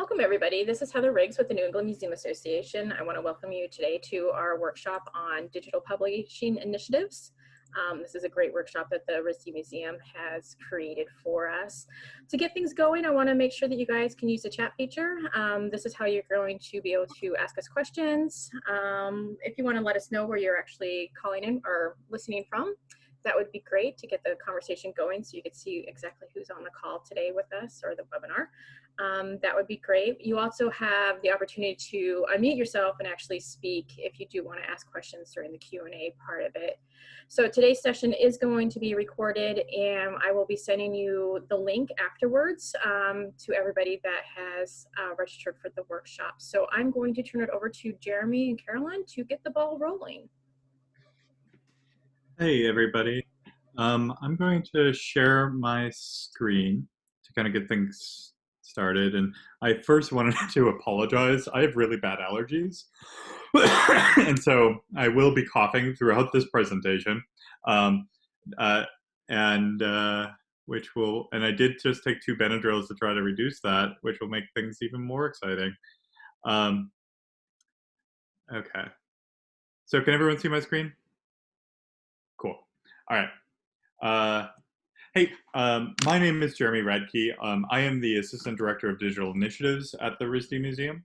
Welcome everybody. This is Heather Riggs with the New England Museum Association. I want to welcome you today to our workshop on digital publishing initiatives. This is a great workshop that the RISD Museum has created for us. To get things going, I want to make sure that you guys can use the chat feature. This is how you're going to be able to ask us questions. If you want to let us know where you're actually calling in or listening from, that would be great to get the conversation going so you could see exactly who's on the call today with us or the webinar. That would be great. You also have the opportunity to unmute yourself and actually speak if you do want to ask questions during the Q&A part of it. So today's session is going to be recorded, and I will be sending you the link afterwards to everybody that has registered for the workshop. So I'm going to turn it over to Jeremy and Carolyn to get the ball rolling. Hey everybody, I'm going to share my screen to kind of get things started, and I first wanted to apologize. I have really bad allergies, and so I will be coughing throughout this presentation, and I did just take 2 Benadryls to try to reduce that, which will make things even more exciting. Okay, so can everyone see my screen? Cool. All right. Hey, my name is Jeremy Radke. I am the Assistant Director of Digital Initiatives at the RISD Museum.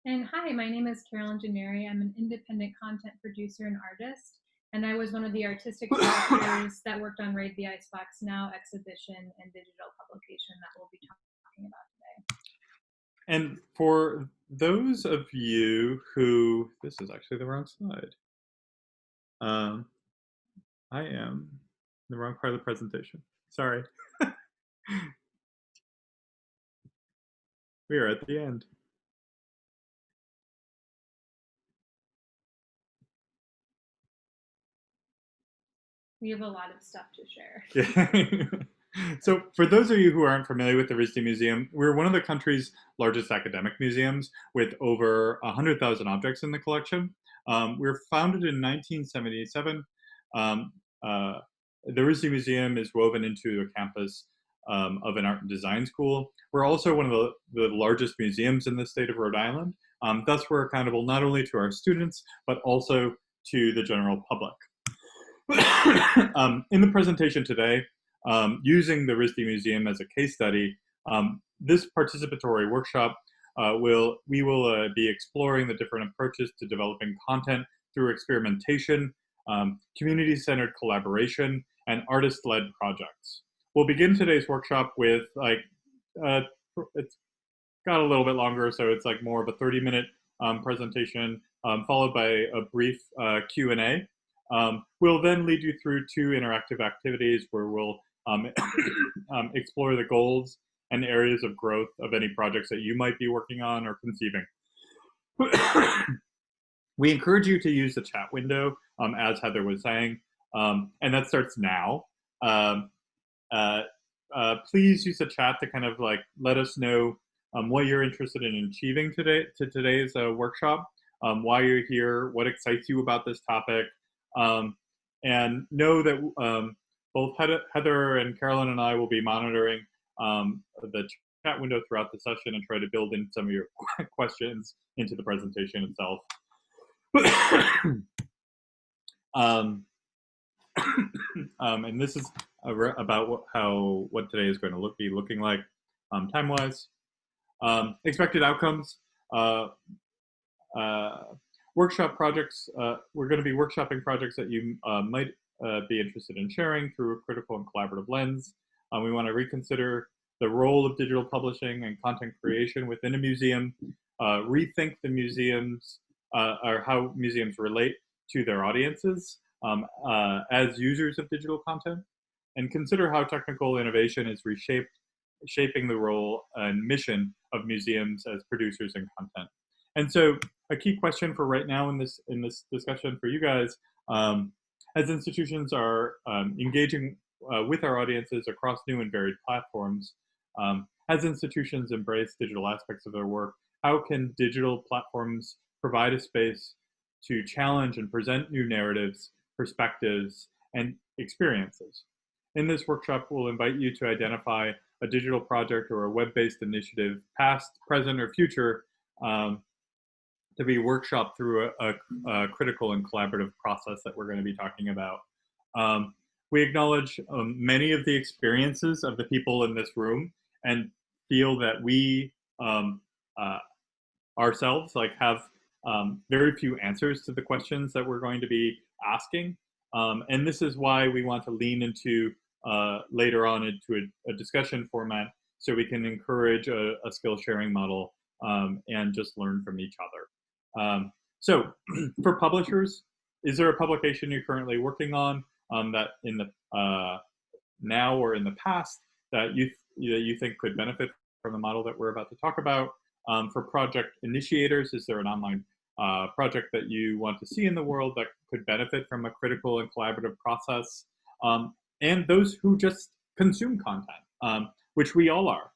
And hi, my name is Carolyn Gennari. I'm an independent content producer and artist, and I was one of the artistic directors that worked on Raid the Icebox Now exhibition and digital publication that we'll be talking about today. And for those of you who, this is actually the wrong slide. I am the wrong part of the presentation. Sorry. We are at the end. We have a lot of stuff to share. So for those of you who aren't familiar with the RISD Museum, we're one of the country's largest academic museums with over 100,000 objects in the collection. We were founded in 1977. The RISD Museum is woven into a campus of an art and design school. We're also one of the largest museums in the state of Rhode Island. Thus, we're accountable not only to our students, but also to the general public. In the presentation today, using the RISD Museum as a case study, this participatory workshop, we will be exploring the different approaches to developing content through experimentation, community-centered collaboration, and artist-led projects. We'll begin today's workshop with it's got a little bit longer, so it's like more of a 30-minute presentation, followed by a brief Q&A. We'll then lead you through 2 interactive activities where we'll explore the goals and areas of growth of any projects that you might be working on or conceiving. We encourage you to use the chat window, as Heather was saying, and that starts now. Please use the chat to kind of like let us know what you're interested in achieving today's workshop, why you're here, what excites you about this topic, and know that both Heather and Carolyn and I will be monitoring the chat window throughout the session and try to build in some of your questions into the presentation itself. And this is about what today is going to be looking like time-wise. Expected outcomes. Workshop projects. We're going to be workshopping projects that you might be interested in sharing through a critical and collaborative lens. We want to reconsider the role of digital publishing and content creation within a museum, rethink the museums or how museums relate to their audiences as users of digital content, and consider how technical innovation is shaping the role and mission of museums as producers in content. And so a key question for right now in this discussion for you guys, as institutions are engaging with our audiences across new and varied platforms, as institutions embrace digital aspects of their work, how can digital platforms provide a space to challenge and present new narratives, perspectives, and experiences? In this workshop, we'll invite you to identify a digital project or a web-based initiative, past, present, or future, to be workshopped through a critical and collaborative process that we're going to be talking about. We acknowledge many of the experiences of the people in this room and feel that we ourselves have very few answers to the questions that we're going to be asking. And this is why we want to lean into later on into a discussion format so we can encourage a skill sharing model and just learn from each other. So for publishers, is there a publication you're currently working on that in the now or in the past that you think could benefit from the model that we're about to talk about? For project initiators, is there an online project that you want to see in the world that could benefit from a critical and collaborative process? And those who just consume content, which we all are.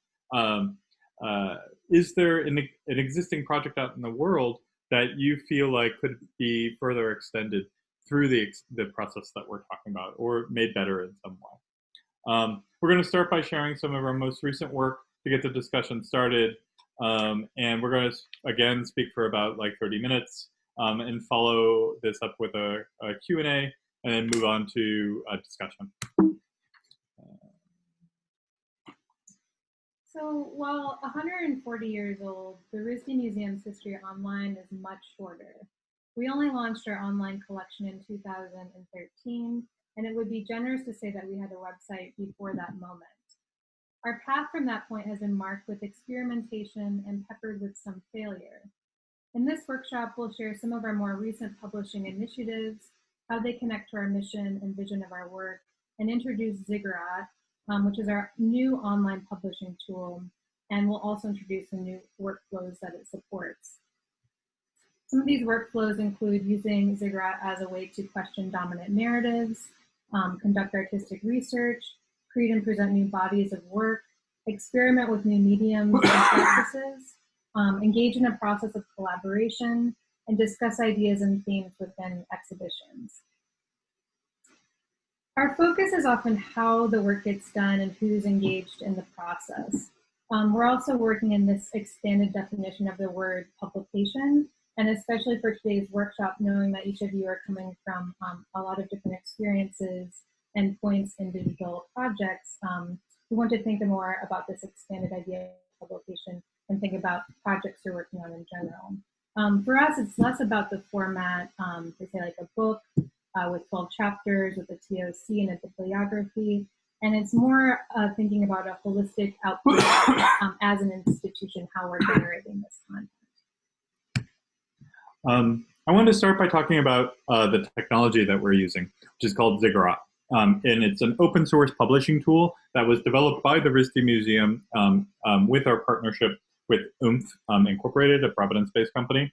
Is there an existing project out in the world that you feel like could be further extended through the process that we're talking about, or made better in some way? We're going to start by sharing some of our most recent work to get the discussion started. And we're going to, again, speak for about like 30 minutes and follow this up with a Q&A and then move on to a discussion. So while 140 years old, the RISD Museum's history online is much shorter. We only launched our online collection in 2013, and it would be generous to say that we had a website before that moment. Our path from that point has been marked with experimentation and peppered with some failure. In this workshop, we'll share some of our more recent publishing initiatives, how they connect to our mission and vision of our work, and introduce Ziggurat, which is our new online publishing tool, and we'll also introduce some new workflows that it supports. Some of these workflows include using Ziggurat as a way to question dominant narratives, conduct artistic research, create and present new bodies of work, experiment with new mediums and practices, engage in a process of collaboration, and discuss ideas and themes within exhibitions. Our focus is often how the work gets done and who's engaged in the process. We're also working in this expanded definition of the word publication, and especially for today's workshop, knowing that each of you are coming from a lot of different experiences and points in digital projects, we want to think more about this expanded idea of publication and think about projects you're working on in general. For us, it's less about the format, to say like a book with 12 chapters, with a TOC and a bibliography, and it's more thinking about a holistic output as an institution, how we're generating this content. I wanted to start by talking about the technology that we're using, which is called Ziggurat. And it's an open source publishing tool that was developed by the RISD Museum with our partnership with Incorporated, a Providence-based company.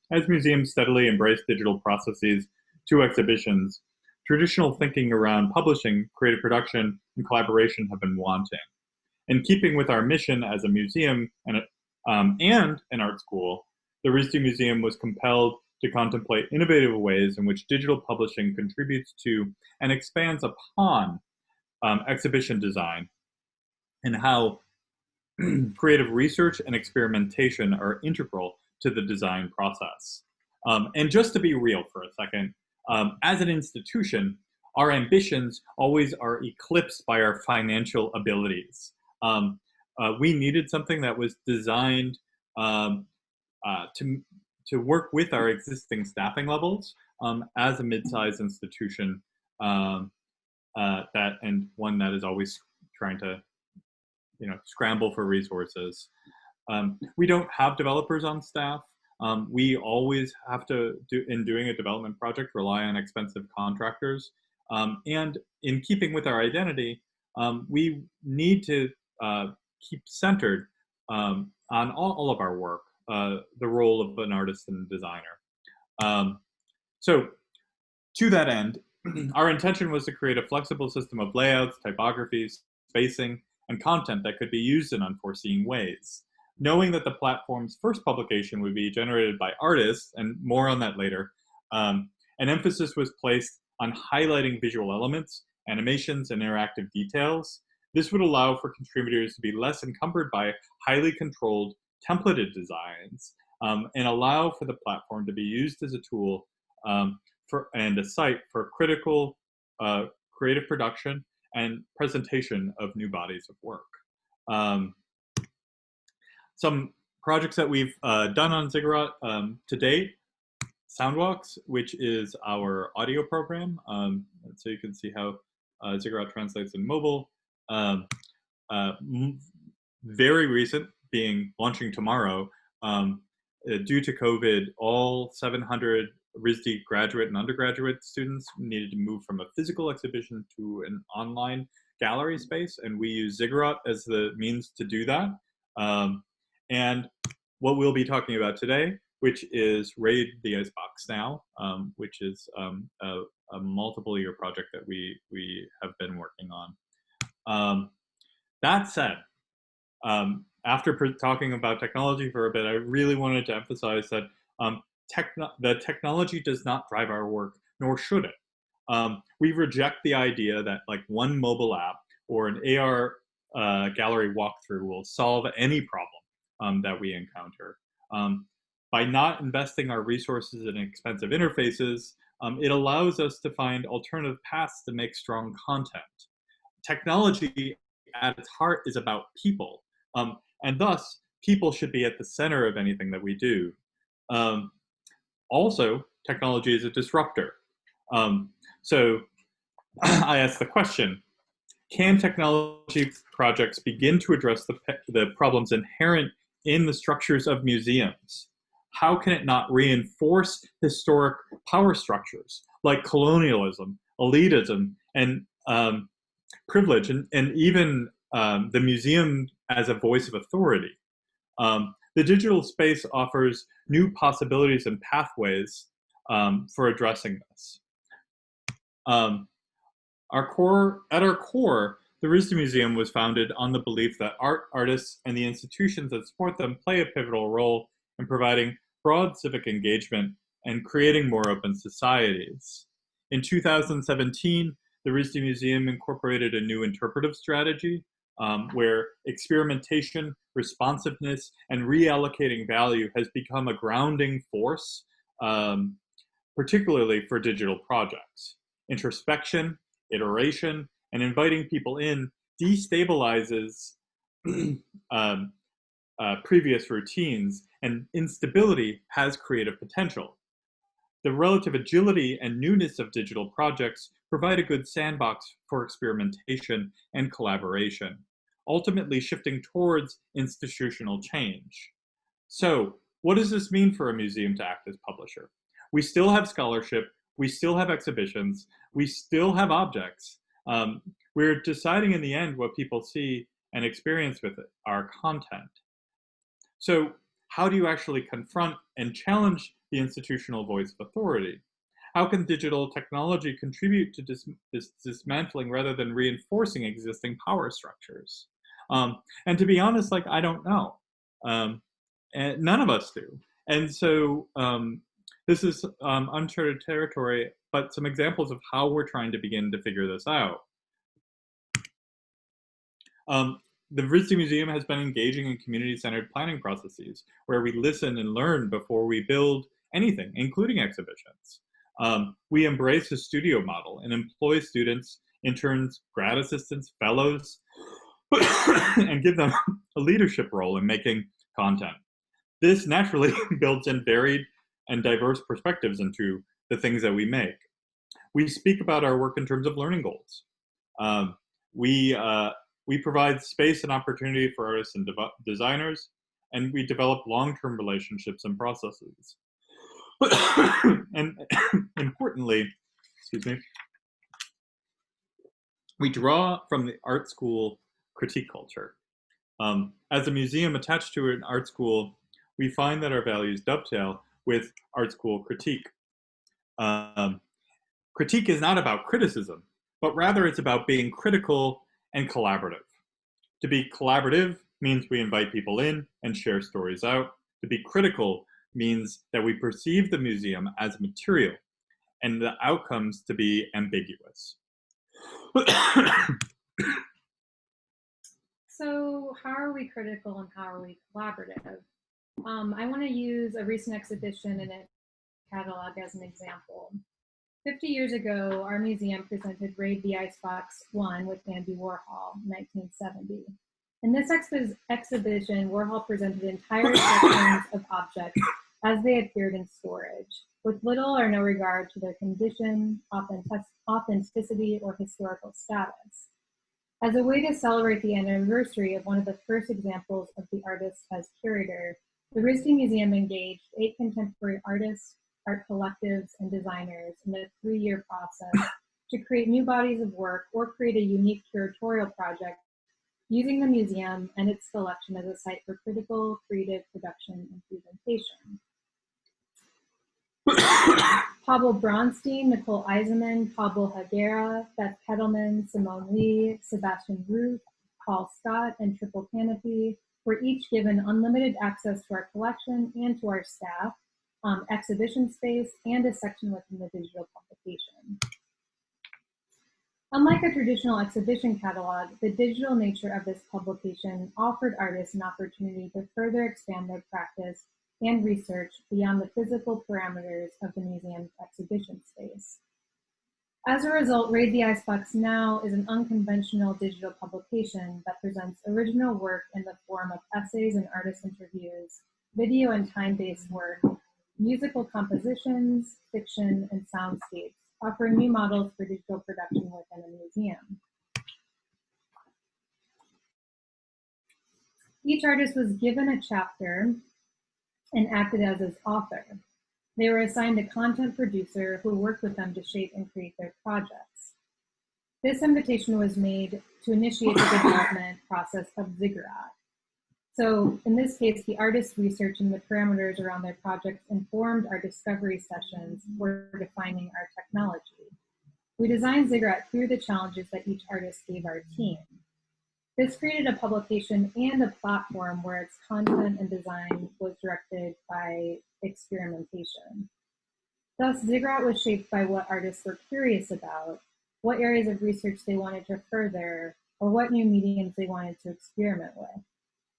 As museums steadily embrace digital processes to exhibitions, traditional thinking around publishing, creative production, and collaboration have been wanting. In keeping with our mission as a museum and an art school, the RISD Museum was compelled to contemplate innovative ways in which digital publishing contributes to and expands upon exhibition design, and how creative research and experimentation are integral to the design process. And just to be real for a second, as an institution, our ambitions always are eclipsed by our financial abilities. We needed something that was designed to work with our existing staffing levels as a mid-sized institution, and one that is always trying to, scramble for resources. We don't have developers on staff. We always have to, in doing a development project, rely on expensive contractors. And in keeping with our identity, we need to keep centered on all of our work, the role of an artist and designer. So to that end, our intention was to create a flexible system of layouts, typographies, spacing, and content that could be used in unforeseen ways. Knowing that the platform's first publication would be generated by artists, and more on that later, an emphasis was placed on highlighting visual elements, animations, and interactive details. This would allow for contributors to be less encumbered by highly controlled templated designs, and allow for the platform to be used as a tool and a site for critical creative production and presentation of new bodies of work. Some projects that we've done on Ziggurat to date: Soundwalks, which is our audio program. So you can see how Ziggurat translates in mobile. Very recent, being launching tomorrow. Due to COVID, all 700 RISD graduate and undergraduate students needed to move from a physical exhibition to an online gallery space, and we use Ziggurat as the means to do that. And what we'll be talking about today, which is Raid the Icebox Now, which is a multiple-year project that we have been working on. That said, after talking about technology for a bit, I really wanted to emphasize that the technology does not drive our work, nor should it. We reject the idea that like one mobile app or an AR gallery walkthrough will solve any problem that we encounter. By not investing our resources in expensive interfaces, it allows us to find alternative paths to make strong content. Technology at its heart is about people, and thus people should be at the center of anything that we do. Also, technology is a disruptor. So I ask the question, can technology projects begin to address the problems inherent in the structures of museums? How can it not reinforce historic power structures like colonialism, elitism, and privilege, and even the museum as a voice of authority? The digital space offers new possibilities and pathways for addressing this. At our core, the RISD Museum was founded on the belief that art, artists, and the institutions that support them play a pivotal role in providing broad civic engagement and creating more open societies. In 2017, the RISD Museum incorporated a new interpretive strategy where experimentation, responsiveness, and reallocating value has become a grounding force, particularly for digital projects. Introspection, iteration, and inviting people in destabilizes previous routines, and instability has creative potential. The relative agility and newness of digital projects provide a good sandbox for experimentation and collaboration, ultimately shifting towards institutional change. So, what does this mean for a museum to act as publisher? We still have scholarship, we still have exhibitions, we still have objects. We're deciding in the end what people see and experience with our content. So, how do you actually confront and challenge the institutional voice of authority? How can digital technology contribute to this dismantling rather than reinforcing existing power structures? And to be honest, like, I don't know. And none of us do. And so this is uncharted territory, but some examples of how we're trying to begin to figure this out. The RISD Museum has been engaging in community-centered planning processes where we listen and learn before we build anything, including exhibitions. We embrace a studio model and employ students, interns, grad assistants, fellows, and give them a leadership role in making content. This naturally builds in varied and diverse perspectives into the things that we make. We speak about our work in terms of learning goals. We provide space and opportunity for artists and designers, and we develop long-term relationships and processes. And importantly, we draw from the art school critique culture. As a museum attached to an art school, we find that our values dovetail with art school critique. Critique is not about criticism, but rather it's about being critical and collaborative. To be collaborative means we invite people in and share stories out. To be critical means that we perceive the museum as material and the outcomes to be ambiguous. So how are we critical and how are we collaborative? I want to use a recent exhibition in a catalog as an example. 50 years ago, our museum presented Raid the Icebox 1 with Andy Warhol, 1970. In this exhibition, Warhol presented entire sections of objects as they appeared in storage, with little or no regard to their condition, authenticity, or historical status. As a way to celebrate the anniversary of one of the first examples of the artist as curator, the RISD Museum engaged 8 contemporary artists, art collectives, and designers in a 3-year process to create new bodies of work or create a unique curatorial project using the museum and its collection as a site for critical, creative production and presentation. Pablo Bronstein, Nicole Eisenman, Pablo Higuera, Beth Kettleman, Simone Lee, Sebastian Ruth, Paul Scott, and Triple Canopy were each given unlimited access to our collection and to our staff, exhibition space, and a section within the digital publication. Unlike a traditional exhibition catalog, the digital nature of this publication offered artists an opportunity to further expand their practice and research beyond the physical parameters of the museum's exhibition space. As a result, Raid the Icebox Now is an unconventional digital publication that presents original work in the form of essays and artist interviews, video and time-based work, musical compositions, fiction, and soundscapes, offering new models for digital production within a museum. Each artist was given a chapter and acted as its author. They were assigned a content producer who worked with them to shape and create their projects. This invitation was made to initiate the development process of Ziggurat. So in this case, the artists researching the parameters around their projects informed our discovery sessions for defining our technology. We designed Ziggurat through the challenges that each artist gave our team. This created a publication and a platform where its content and design was directed by experimentation. Thus, Ziggurat was shaped by what artists were curious about, what areas of research they wanted to further, or what new mediums they wanted to experiment with.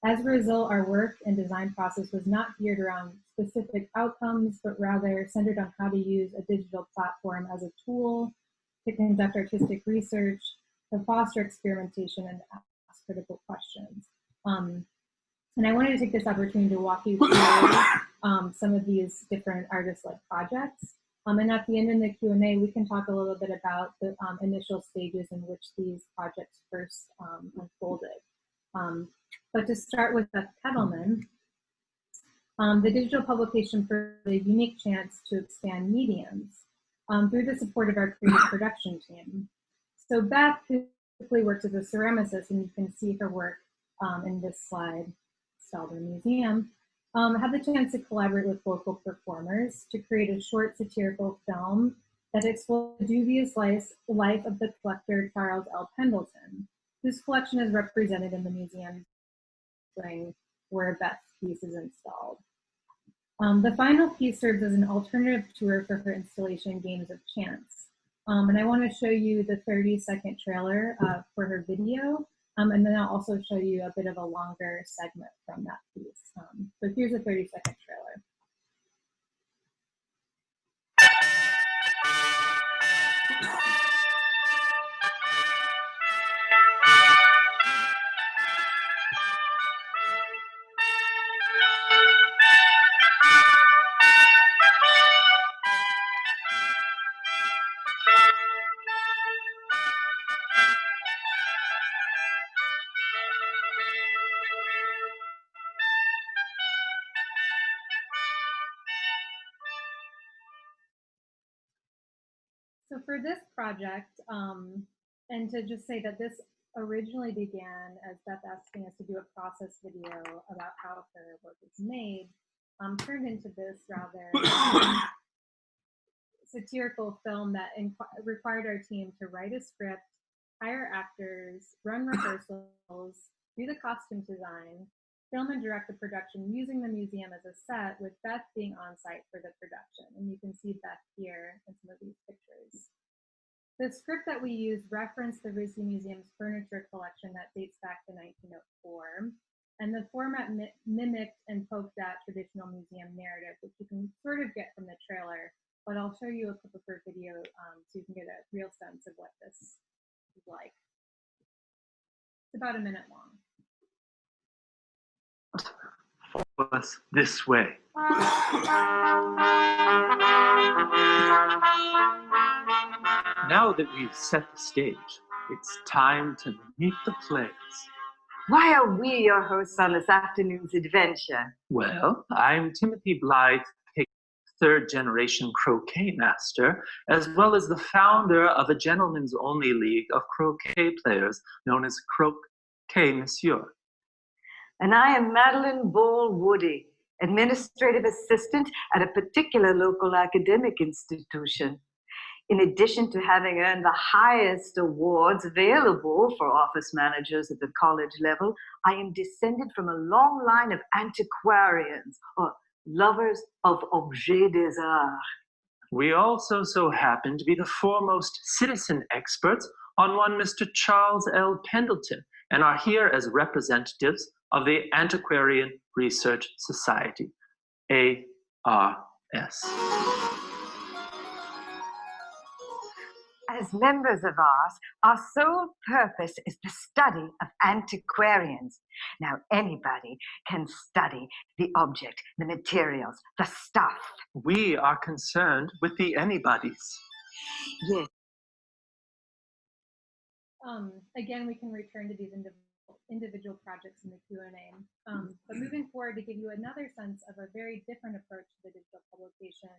As a result, our work and design process was not geared around specific outcomes, but rather centered on how to use a digital platform as a tool to conduct artistic research, to foster experimentation, and ask critical questions. And I wanted to take this opportunity to walk you through some of these different artist-led projects. And at the end in the Q&A, we can talk a little bit about the initial stages in which these projects first unfolded. But to start with Beth Kettleman, the digital publication provided a unique chance to expand mediums through the support of our creative production team. So Beth quickly worked as a ceramicist, and you can see her work in this slide installed in the museum, had the chance to collaborate with local performers to create a short satirical film that explored the dubious life of the collector Charles L. Pendleton, whose collection is represented in the museum where Beth's piece is installed. The final piece serves as an alternative tour for her installation, Games of Chance. And I want to show you the 30-second trailer for her video, and then I'll also show you a bit of a longer segment from that piece. So here's a 30-second trailer. So for this project, and to just say that this originally began as Beth asking us to do a process video about how her work is made, turned into this rather satirical film that required our team to write a script, hire actors, run rehearsals, do the costume design, film and direct the production using the museum as a set, with Beth being on site for the production. And you can see Beth here in some of these pictures. The script that we used referenced the RISD Museum's furniture collection that dates back to 1904. And the format mimicked and poked at traditional museum narrative, which you can sort of get from the trailer, but I'll show you a clip of her video so you can get a real sense of what this is like. It's about a minute long. Us this way. Now that we've set the stage, it's time to meet the players. Why are we your hosts on this afternoon's adventure? Well, I'm Timothy Blythe, third-generation croquet master, as well as the founder of a gentleman's only league of croquet players known as Croquet Monsieur. And I am Madeline Ball Woody, administrative assistant at a particular local academic institution. In addition to having earned the highest awards available for office managers at the college level, I am descended from a long line of antiquarians, or lovers of objets des arts. We also so happen to be the foremost citizen experts on one Mr. Charles L. Pendleton, and are here as representatives of the Antiquarian Research Society, ARS. As members of ours, our sole purpose is the study of antiquarians. Now, anybody can study the object, the materials, the stuff. We are concerned with the anybody's. Yes. Again, we can return to these individual projects in the Q&A. But moving forward, to give you another sense of a very different approach to the digital publication,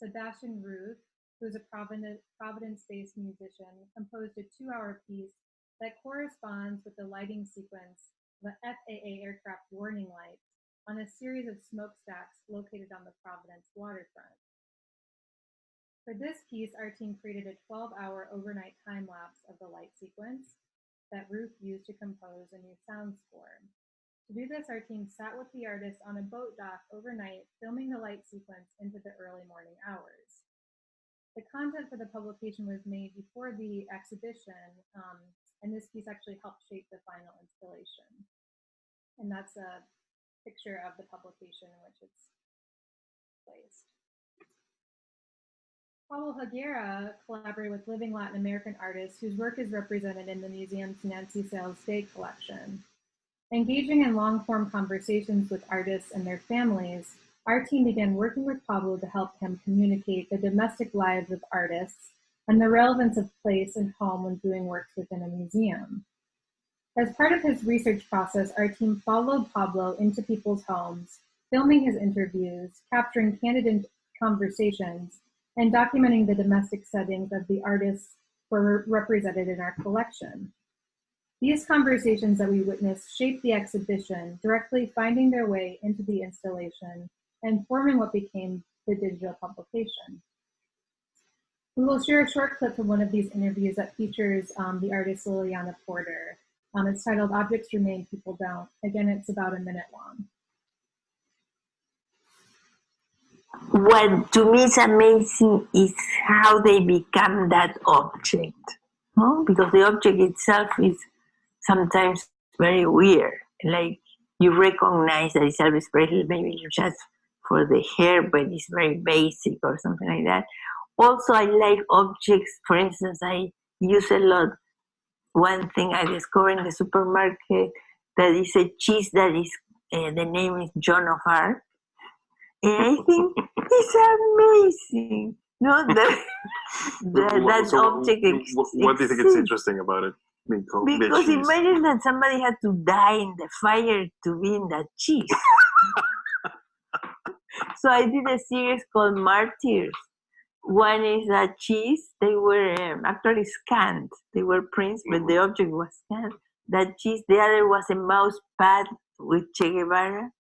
Sebastian Ruth, who's a Providence-based musician, composed a 2-hour piece that corresponds with the lighting sequence of the FAA aircraft warning lights on a series of smokestacks located on the Providence waterfront. For this piece, our team created a 12-hour overnight time-lapse of the light sequence that Ruth used to compose a new sound score. To do this, our team sat with the artist on a boat dock overnight, filming the light sequence into the early morning hours. The content for the publication was made before the exhibition, and this piece actually helped shape the final installation. And that's a picture of the publication in which it's placed. Pablo Higuera collaborated with living Latin American artists whose work is represented in the museum's Nancy Sales Day collection. Engaging in long-form conversations with artists and their families, our team began working with Pablo to help him communicate the domestic lives of artists and the relevance of place and home when doing works within a museum. As part of his research process, our team followed Pablo into people's homes, filming his interviews, capturing candid conversations, and documenting the domestic settings of the artists who were represented in our collection. These conversations that we witnessed shaped the exhibition, directly finding their way into the installation and forming what became the digital publication. We will share a short clip from one of these interviews that features the artist Liliana Porter. It's titled "Objects Remain, People Don't." Again, it's about a minute long. What to me is amazing is how they become that object, no? Because the object itself is sometimes very weird. Like you recognize that it's Elvis Presley, maybe just for the hair, but it's very basic or something like that. Also, I like objects. For instance, I use a lot. One thing I discovered in the supermarket that is a cheese that is the name is Joan of Arc. And I think it's amazing. No, that object exists. What do you think it's interesting about it? Because imagine that somebody had to die in the fire to be in that cheese. So I did a series called Martyrs. One is that cheese. They were actually scanned. They were prints, but the object was scanned. That cheese. The other was a mouse pad with Che Guevara.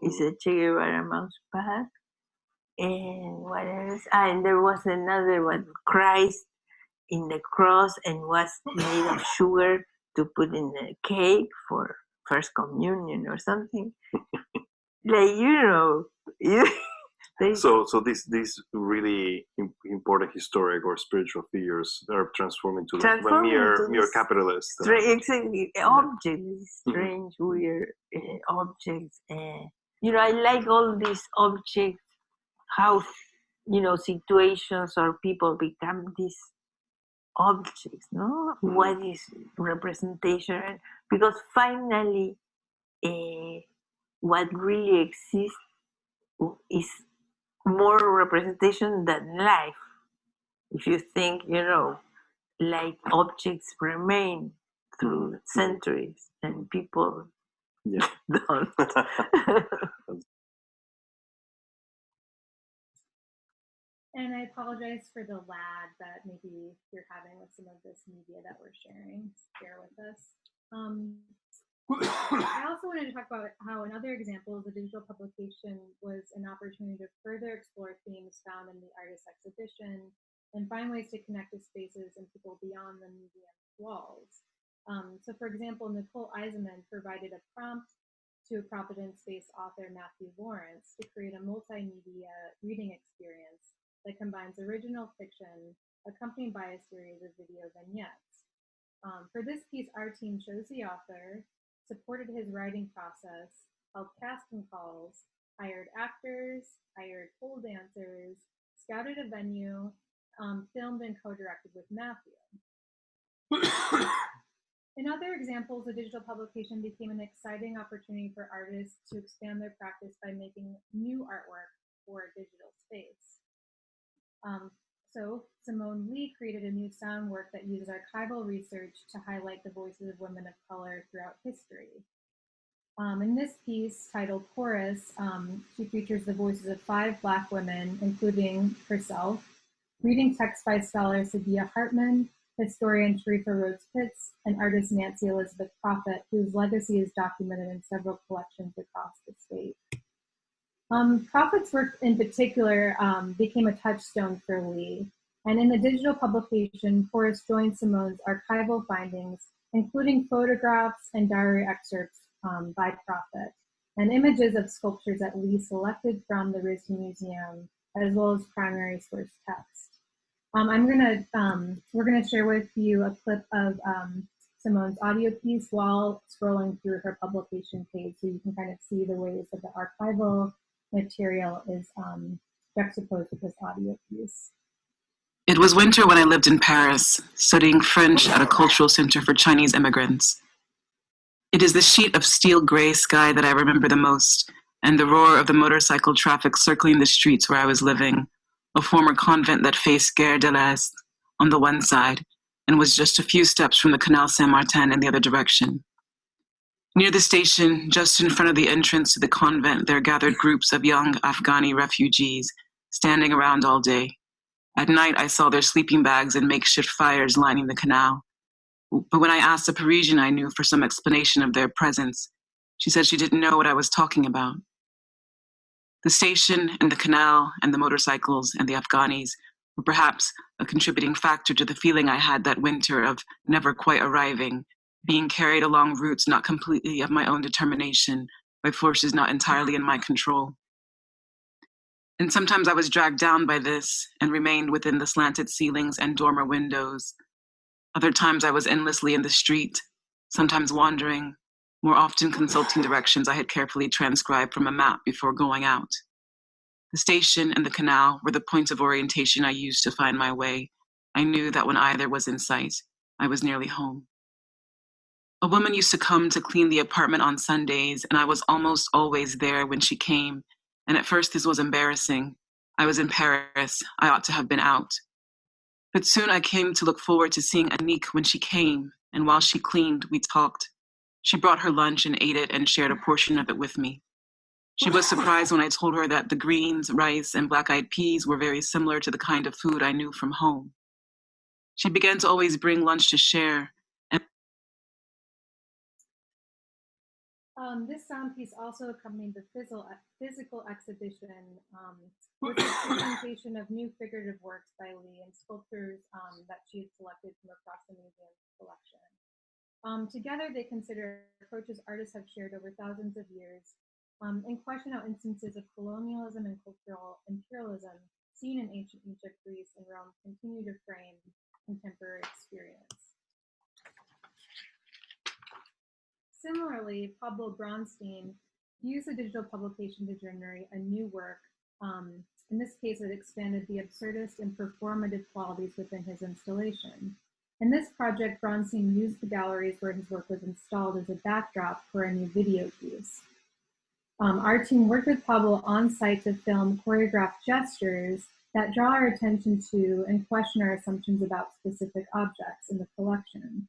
It's a Che Guevara mouse pad. And what else? And there was another one, Christ in the cross, and was made of sugar to put in the cake for First Communion or something. Like, you know, So these really important historic or spiritual figures are transformed into like mere capitalists. Exactly, objects, strange, weird objects. You know, I like all these objects, how, you know, situations or people become these objects, no? What is representation? Because finally, what really exists is more representation than life. If you think, you know, like objects remain through centuries and people don't. And I apologize for the lag that maybe you're having with some of this media that we're sharing. Bear with us. I also wanted to talk about how another example of a digital publication was an opportunity to further explore themes found in the artist exhibition and find ways to connect to spaces and people beyond the museum's walls. So for example, Nicole Eisenman provided a prompt to Providence-based author Matthew Lawrence to create a multimedia reading experience that combines original fiction accompanied by a series of video vignettes. For this piece, our team chose the author, supported his writing process, held casting calls, hired actors, hired pole dancers, scouted a venue, filmed and co-directed with Matthew. In other examples, a digital publication became an exciting opportunity for artists to expand their practice by making new artwork for a digital space. So Simone Lee created a new sound work that uses archival research to highlight the voices of women of color throughout history. In this piece, titled Chorus, she features the voices of 5 Black women, including herself, reading text by scholar Sadia Hartman, historian Sharifa Rhodes Pitts, and artist Nancy Elizabeth Prophet, whose legacy is documented in several collections across the state. Prophet's work in particular became a touchstone for Lee, and in the digital publication, Chorus joined Simone's archival findings, including photographs and diary excerpts by Prophet, and images of sculptures that Lee selected from the RISD Museum, as well as primary source text. We're gonna share with you a clip of Simone's audio piece while scrolling through her publication page, so you can kind of see the ways that the archival material is juxtaposed with this audio piece. It was winter when I lived in Paris, studying French at a cultural center for Chinese immigrants. It is the sheet of steel gray sky that I remember the most, and the roar of the motorcycle traffic circling the streets where I was living, a former convent that faced Gare de l'Est on the one side and was just a few steps from the Canal Saint-Martin in the other direction. Near the station, just in front of the entrance to the convent, there gathered groups of young Afghani refugees, standing around all day. At night, I saw their sleeping bags and makeshift fires lining the canal. But when I asked a Parisian I knew for some explanation of their presence, she said she didn't know what I was talking about. The station and the canal and the motorcycles and the Afghanis were perhaps a contributing factor to the feeling I had that winter of never quite arriving, being carried along routes not completely of my own determination, by forces not entirely in my control. And sometimes I was dragged down by this and remained within the slanted ceilings and dormer windows. Other times I was endlessly in the street, sometimes wandering, more often consulting directions I had carefully transcribed from a map before going out. The station and the canal were the points of orientation I used to find my way. I knew that when either was in sight, I was nearly home. A woman used to come to clean the apartment on Sundays, and I was almost always there when she came, and at first this was embarrassing. I was in Paris, I ought to have been out. But soon I came to look forward to seeing Anique when she came, and while she cleaned, we talked. She brought her lunch and ate it and shared a portion of it with me. She was surprised when I told her that the greens, rice, and black-eyed peas were very similar to the kind of food I knew from home. She began to always bring lunch to share. This sound piece also accompanied the physical exhibition with a presentation of new figurative works by Lee and sculptures that she had selected from across the museum's collection. Together, they consider approaches artists have shared over thousands of years and question how instances of colonialism and cultural imperialism seen in ancient Egypt, Greece, and Rome continue to frame contemporary experience. Similarly, Pablo Bronstein used the digital publication to generate a new work. In this case, it expanded the absurdist and performative qualities within his installation. In this project, Bronstein used the galleries where his work was installed as a backdrop for a new video piece. Our team worked with Pablo on site to film choreographed gestures that draw our attention to and question our assumptions about specific objects in the collection.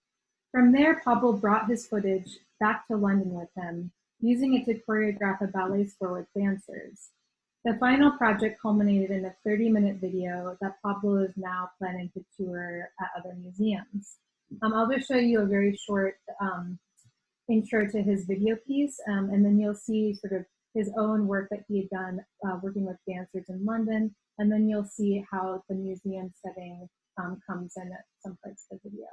From there, Pablo brought his footage back to London with him, using it to choreograph a ballet score with dancers. The final project culminated in a 30-minute video that Pablo is now planning to tour at other museums. I'll just show you a very short intro to his video piece, and then you'll see sort of his own work that he had done working with dancers in London, and then you'll see how the museum setting comes in at some parts of the video.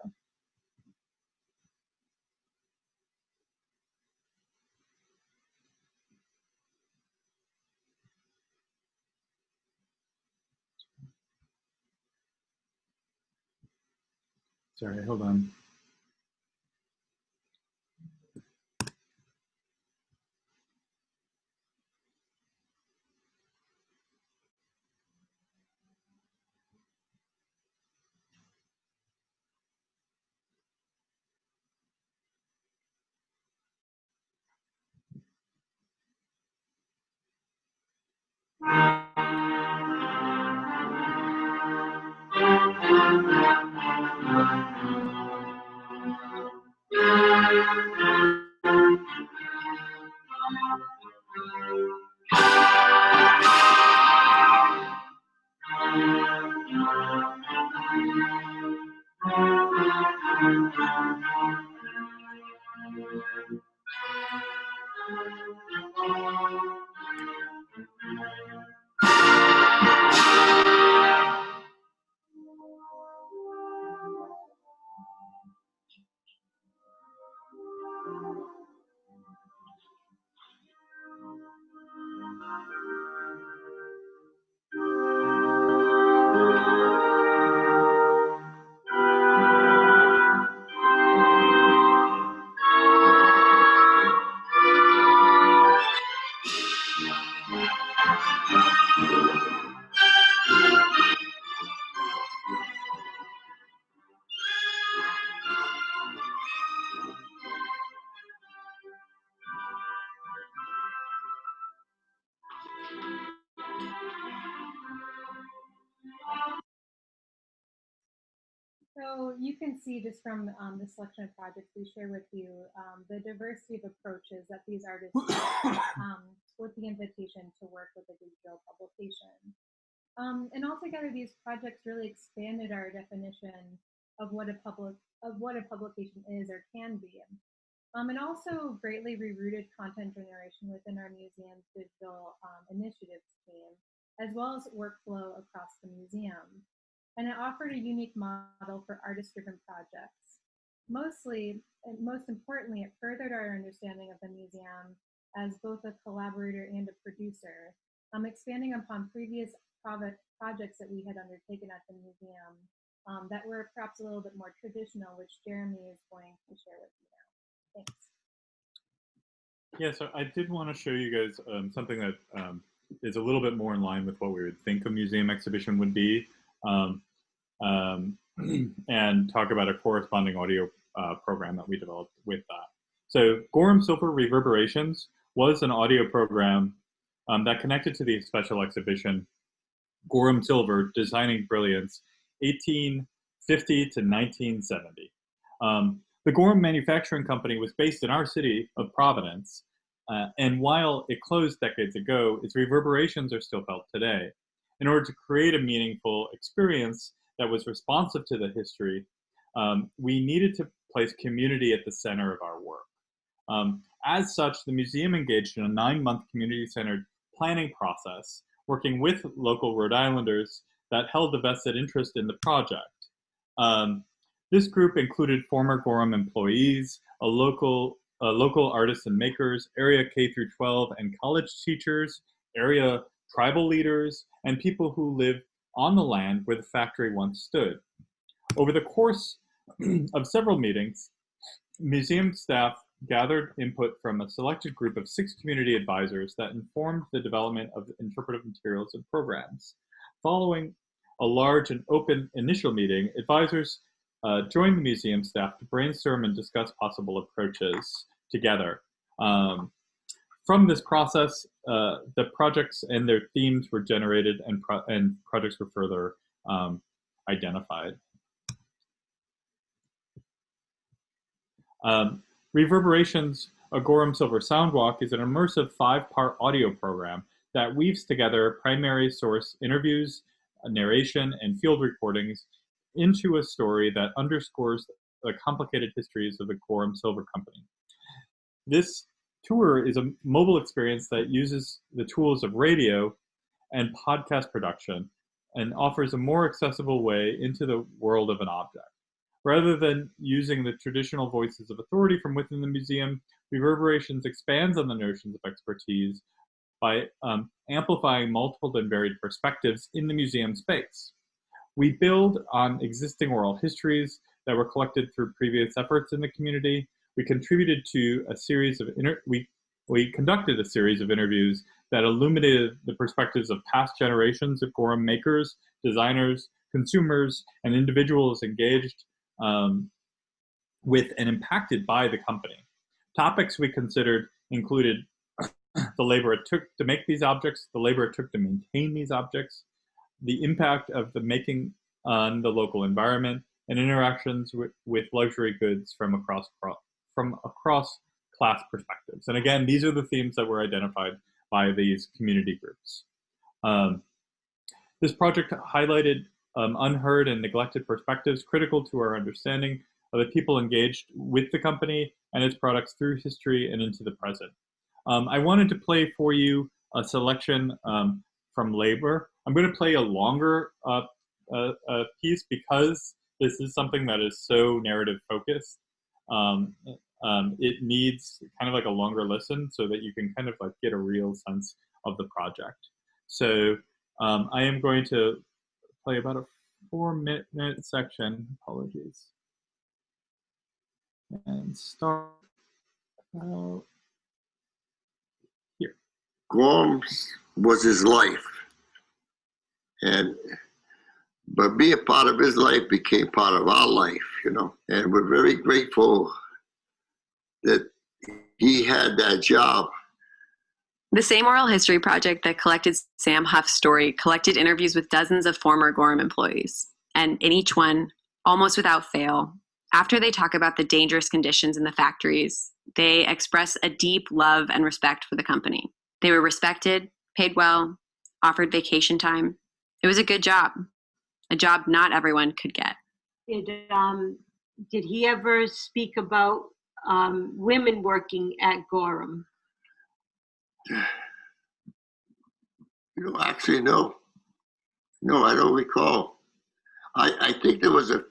Sorry, hold on. So you can see just from the selection of projects we share with you, the diversity of approaches that these artists use with the invitation to work with a digital publication. And altogether, these projects really expanded our definition of what a publication is or can be. And also greatly rerouted content generation within our museum's digital initiatives team, as well as workflow across the museum. And it offered a unique model for artist-driven projects. Mostly, and most importantly, it furthered our understanding of the museum as both a collaborator and a producer, expanding upon previous projects that we had undertaken at the museum that were perhaps a little bit more traditional, which Jeremy is going to share with you now. Thanks. Yeah, so I did want to show you guys something that is a little bit more in line with what we would think a museum exhibition would be. And talk about a corresponding audio program that we developed with that. So Gorham Silver Reverberations was an audio program that connected to the special exhibition Gorham Silver, Designing Brilliance, 1850 to 1970. The Gorham Manufacturing Company was based in our city of Providence, and while it closed decades ago, its reverberations are still felt today. In order to create a meaningful experience that was responsive to the history, we needed to place community at the center of our work. As such, the museum engaged in a 9-month community-centered planning process, working with local Rhode Islanders that held a vested interest in the project. This group included former Gorham employees, local artists and makers, area K through 12 and college teachers, area tribal leaders, and people who lived on the land where the factory once stood. Over the course of several meetings, museum staff gathered input from a selected group of 6 community advisors that informed the development of interpretive materials and programs. Following a large and open initial meeting, advisors joined the museum staff to brainstorm and discuss possible approaches together. From this process, the projects and their themes were generated and projects were further identified. Reverberations, a Gorham Silver Soundwalk, is an immersive 5-part audio program that weaves together primary source interviews, narration, and field recordings into a story that underscores the complicated histories of the Gorham Silver Company. This tour is a mobile experience that uses the tools of radio and podcast production and offers a more accessible way into the world of an object. Rather than using the traditional voices of authority from within the museum, Reverberations expands on the notions of expertise by amplifying multiple and varied perspectives in the museum space. We build on existing oral histories that were collected through previous efforts in the community. We contributed to a series of we conducted a series of interviews that illuminated the perspectives of past generations of Gorham makers, designers, consumers, and individuals engaged with and impacted by the company. Topics we considered included the labor it took to make these objects, the labor it took to maintain these objects, the impact of the making on the local environment, and interactions with luxury goods from across class perspectives. And again, these are the themes that were identified by these community groups. This project highlighted unheard and neglected perspectives critical to our understanding of the people engaged with the company and its products through history and into the present. I wanted to play for you a selection from Labor. I'm going to play a longer piece because this is something that is so narrative focused. It needs kind of like a longer listen so that you can kind of like get a real sense of the project. So I am going to play about a 4-minute section, apologies, and start here. Gorham was his life, but being part of his life became part of our life, you know, and we're very grateful that he had that job. The same oral history project that collected Sam Huff's story collected interviews with dozens of former Gorham employees. And in each one, almost without fail, after they talk about the dangerous conditions in the factories, they express a deep love and respect for the company. They were respected, paid well, offered vacation time. It was a good job, a job not everyone could get. Did he ever speak about women working at Gorham? You know, actually, no. No, I don't recall. I think there was a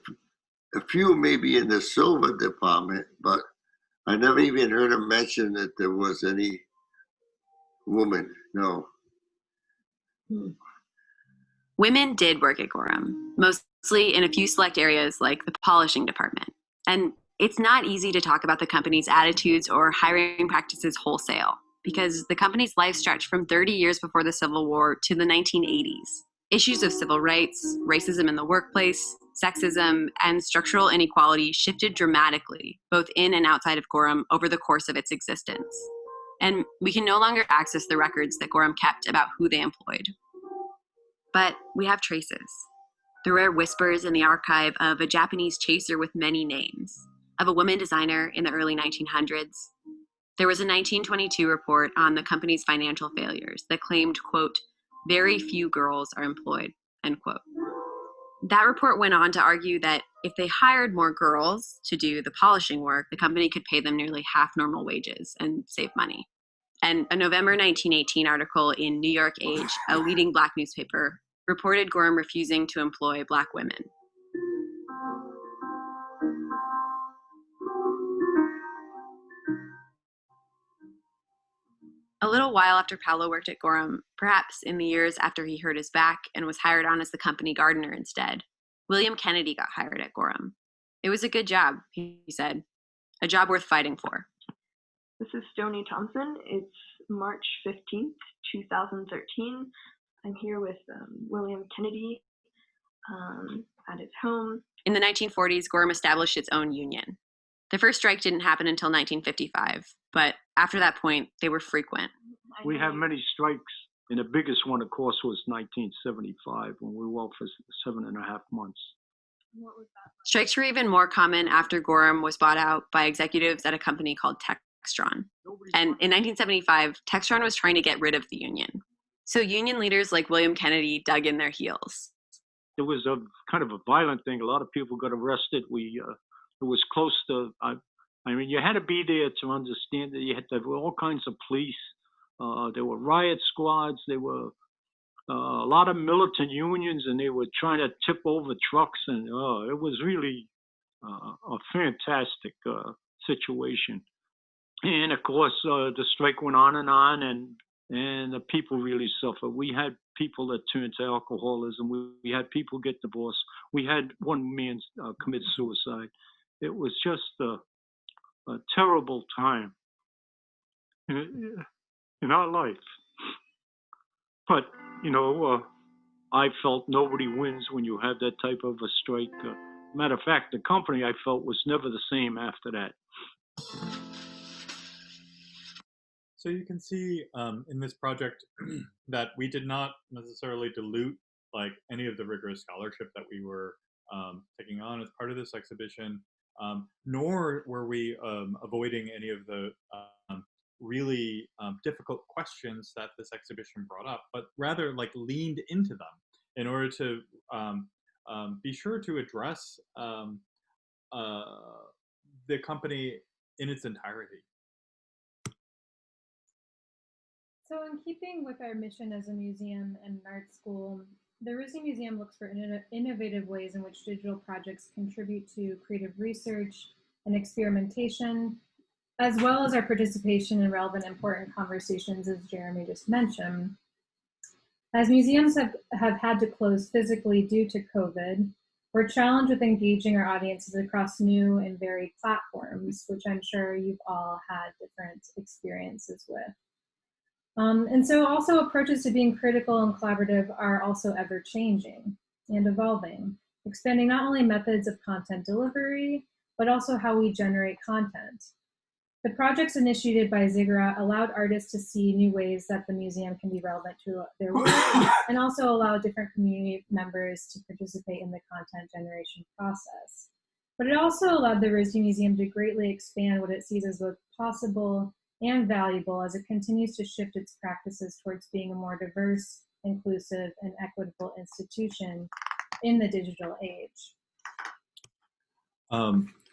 few maybe in the silver department, but I never even heard him mention that there was any woman, no. Women did work at Gorham, mostly in a few select areas like the polishing department. And it's not easy to talk about the company's attitudes or hiring practices wholesale, because the company's life stretched from 30 years before the Civil War to the 1980s. Issues of civil rights, racism in the workplace, sexism, and structural inequality shifted dramatically, both in and outside of Gorham, over the course of its existence. And we can no longer access the records that Gorham kept about who they employed. But we have traces. The rare whispers in the archive of a Japanese chaser with many names, of a woman designer in the early 1900s. There was a 1922 report on the company's financial failures that claimed, quote, "very few girls are employed," end quote. That report went on to argue that if they hired more girls to do the polishing work, the company could pay them nearly half normal wages and save money. And a November 1918 article in New York Age, a leading Black newspaper, reported Gorham refusing to employ Black women. A little while after Paolo worked at Gorham, perhaps in the years after he hurt his back and was hired on as the company gardener instead, William Kennedy got hired at Gorham. It was a good job, he said, a job worth fighting for. This is Stoney Thompson. It's March 15th, 2013. I'm here with William Kennedy at his home. In the 1940s, Gorham established its own union. The first strike didn't happen until 1955, but after that point, they were frequent. We had many strikes, and the biggest one, of course, was 1975, when we were out for 7.5 months. What was that? Strikes were even more common after Gorham was bought out by executives at a company called Textron. And in 1975, Textron was trying to get rid of the union. So union leaders like William Kennedy dug in their heels. It was a kind of a violent thing. A lot of people got arrested. It was close to, I mean, you had to be there to understand that you had to have all kinds of police. There were riot squads. There were a lot of militant unions, and they were trying to tip over trucks. And it was really a fantastic situation. And of course, the strike went on, and the people really suffered. We had people that turned to alcoholism. We had people get divorced. We had one man commit suicide. It was just a terrible time in our life. But, you know, I felt nobody wins when you have that type of a strike. Matter of fact, the company, I felt, was never the same after that. So you can see in this project that we did not necessarily dilute like any of the rigorous scholarship that we were taking on as part of this exhibition, nor were we avoiding any of the really difficult questions that this exhibition brought up, but rather like leaned into them in order to be sure to address the company in its entirety. So in keeping with our mission as a museum and an art school, the RISD Museum looks for innovative ways in which digital projects contribute to creative research and experimentation, as well as our participation in relevant important conversations, as Jeremy just mentioned. As museums have had to close physically due to COVID, we're challenged with engaging our audiences across new and varied platforms, which I'm sure you've all had different experiences with. And so also approaches to being critical and collaborative are also ever changing and evolving, expanding not only methods of content delivery, but also how we generate content. The projects initiated by Ziggurat allowed artists to see new ways that the museum can be relevant to their work, and also allow different community members to participate in the content generation process. But it also allowed the RISD Museum to greatly expand what it sees as both possible and valuable as it continues to shift its practices towards being a more diverse, inclusive, and equitable institution in the digital age.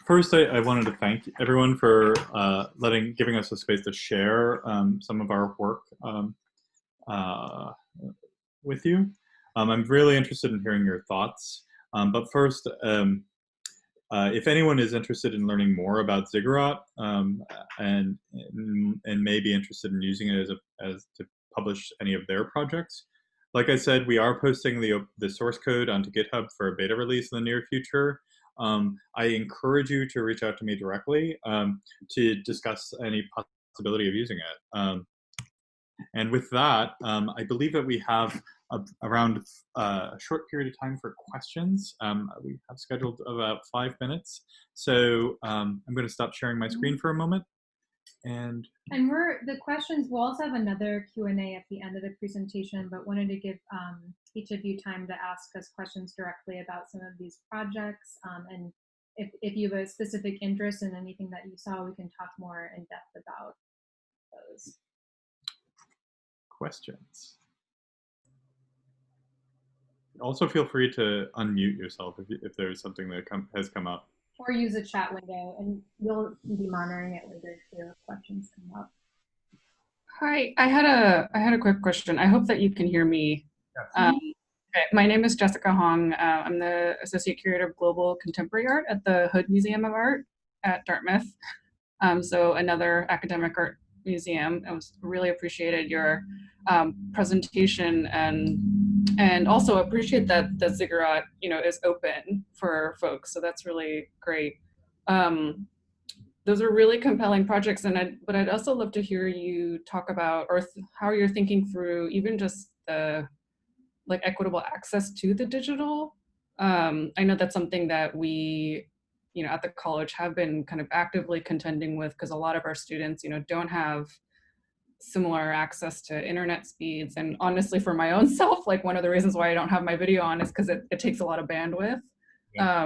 First, I wanted to thank everyone for giving us a space to share some of our work with you. I'm really interested in hearing your thoughts. But first, if anyone is interested in learning more about Ziggurat and may be interested in using it as to publish any of their projects, like I said, we are posting the source code onto GitHub for a beta release in the near future. I encourage you to reach out to me directly to discuss any possibility of using it. And with that, I believe that we have around a short period of time for questions. We have scheduled about 5 minutes. So I'm going to stop sharing my screen for a moment. And the questions, we'll also have another Q&A at the end of the presentation, but wanted to give each of you time to ask us questions directly about some of these projects. And if you have a specific interest in anything that you saw, we can talk more in depth about those. Questions. Also feel free to unmute yourself if there's something that has come up. Or use a chat window, and we'll be monitoring it later if your questions come up. Hi, I had a quick question. I hope that you can hear me. Yes. Okay, my name is Jessica Hong. I'm the Associate Curator of Global Contemporary Art at the Hood Museum of Art at Dartmouth. So another academic art museum. I really appreciated your presentation, and also appreciate that the ziggurat, is open for folks. So that's really great. Those are really compelling projects, but I'd also love to hear you talk about how you're thinking through even just the equitable access to the digital. I know that's something that we, at the college have been kind of actively contending with, because a lot of our students, don't have similar access to internet speeds. And honestly, for my own self, one of the reasons why I don't have my video on is because it takes a lot of bandwidth. Yeah.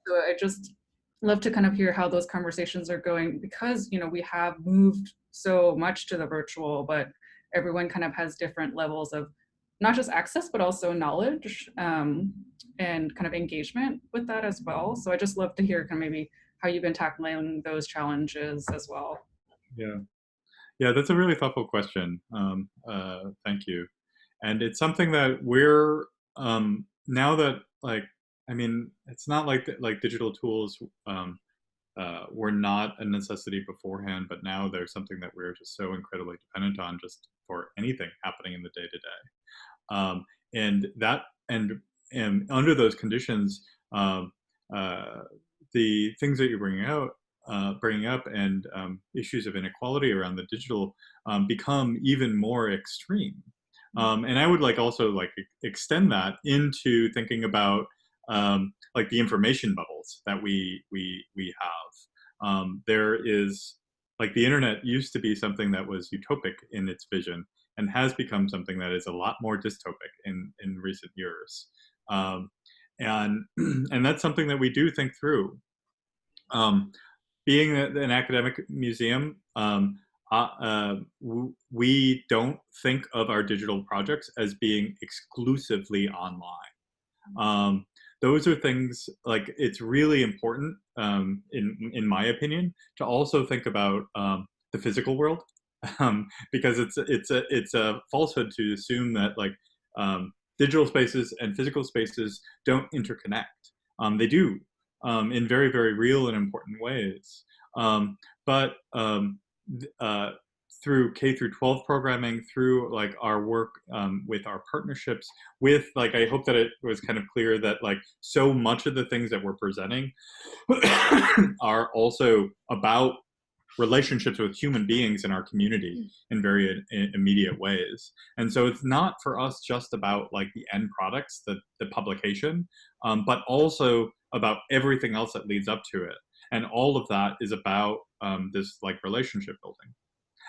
So I just love to kind of hear how those conversations are going, because, we have moved so much to the virtual, but everyone kind of has different levels of not just access, but also knowledge and kind of engagement with that as well. So I just love to hear kind of maybe how you've been tackling those challenges as well. Yeah, that's a really thoughtful question. Thank you. And it's something that we're now that it's not like digital tools were not a necessity beforehand, but now they're something that we're just so incredibly dependent on just for anything happening in the day to day. And under those conditions, the things that you're bringing up and issues of inequality around the digital become even more extreme. And I would also extend that into thinking about the information bubbles that we have. There is the internet used to be something that was utopic in its vision, and has become something that is a lot more dystopic in recent years. And that's something that we do think through. Being an academic museum, we don't think of our digital projects as being exclusively online. Those are things it's really important, in my opinion, to also think about the physical world, because it's a falsehood to assume that digital spaces and physical spaces don't interconnect. They do, in very, very real and important ways. But through K through 12 programming, through our work with our partnerships with I hope that it was kind of clear that so much of the things that we're presenting are also about relationships with human beings in our community in very immediate ways. And so it's not for us just about the end products, the publication, but also about everything else that leads up to it. And all of that is about this relationship building.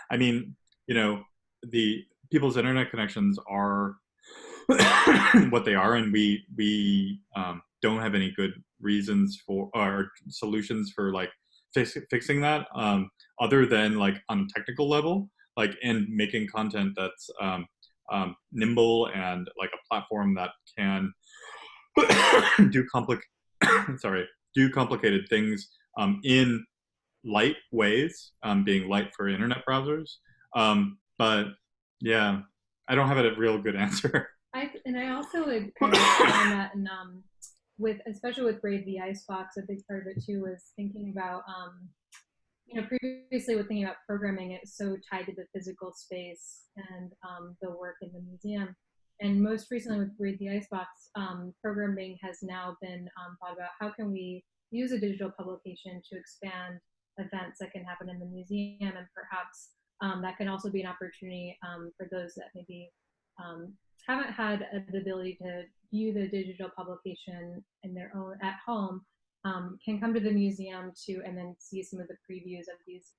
I mean, the people's internet connections are what they are, and we don't have any good reasons for or solutions for fixing that, other than on a technical level, and making content that's nimble and a platform that can do complicated things in light ways, being light for internet browsers. But yeah, I don't have a real good answer. I also would kind of on that, and especially with Raid the Icebox, a big part of it too was thinking about previously with thinking about programming, it's so tied to the physical space and the work in the museum. And most recently with Raid the Icebox, programming has now been thought about how can we use a digital publication to expand events that can happen in the museum, and perhaps that can also be an opportunity for those that maybe haven't had the ability to view the digital publication in their own at home, can come to the museum and then see some of the previews of these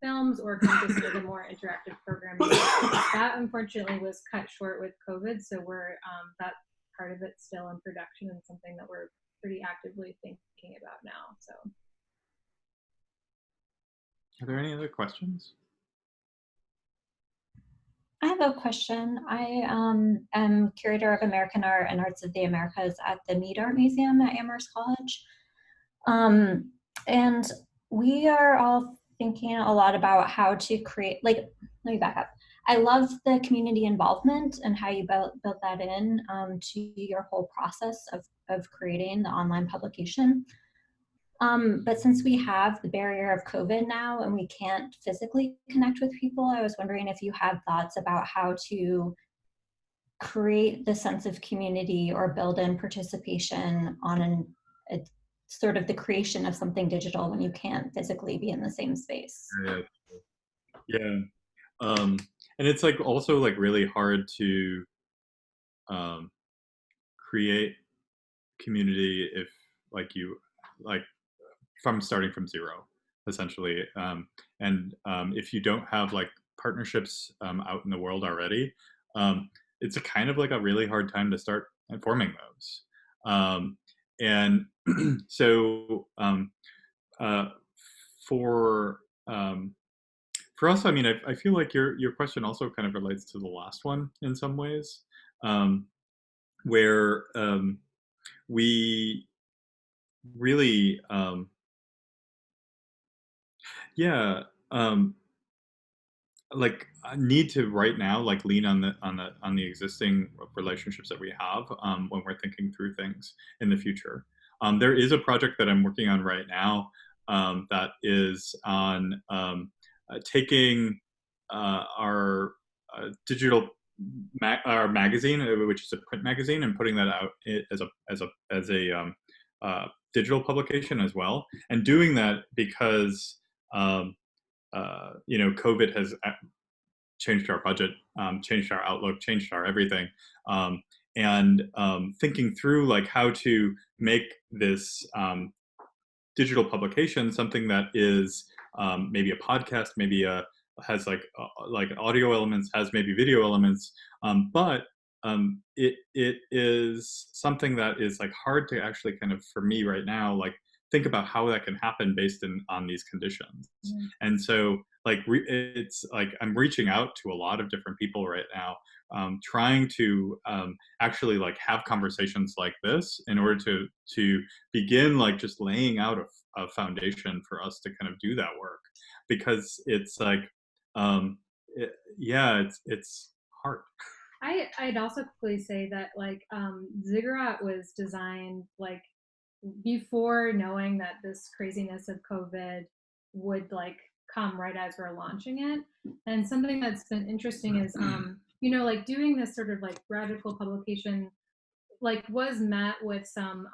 films, or come to some of the more interactive programming. That unfortunately was cut short with COVID, so we're that part of it's still in production and something that we're pretty actively thinking about now. So, are there any other questions? I have a question. I am curator of American art and arts of the Americas at the Mead Art Museum at Amherst College. And we are all thinking a lot about how to create, let me back up. I love the community involvement and how you built that in to your whole process of creating the online publication. But since we have the barrier of COVID now and we can't physically connect with people, I was wondering if you had thoughts about how to create the sense of community or build in participation on a sort of the creation of something digital when you can't physically be in the same space. Yeah. And it's like also like really hard to create community if like you like from starting from zero essentially, and if you don't have like partnerships out in the world already, it's a kind of like a really hard time to start forming those, and so for for us, I mean, I feel like your question also kind of relates to the last one in some ways, where we really, yeah, like I need to right now like lean on the existing relationships that we have when we're thinking through things in the future. There is a project that I'm working on right now that is on taking our digital our magazine, which is a print magazine, and putting that out as a digital publication as well, and doing that because COVID has changed our budget, changed our outlook, changed our everything, and thinking through like how to make this digital publication something that is maybe a podcast, maybe has like audio elements, has maybe video elements, but it is something that is like hard to actually kind of, for me right now, like think about how that can happen based on these conditions. Mm. And so like it's like I'm reaching out to a lot of different people right now, trying to actually like have conversations like this in order to begin like just laying out a foundation for us to kind of do that work, because it's like it's hard. I'd also quickly say that like Ziggurat was designed like before knowing that this craziness of COVID would like come right as we're launching it. And something that's been interesting is like doing this sort of like radical publication like was met with some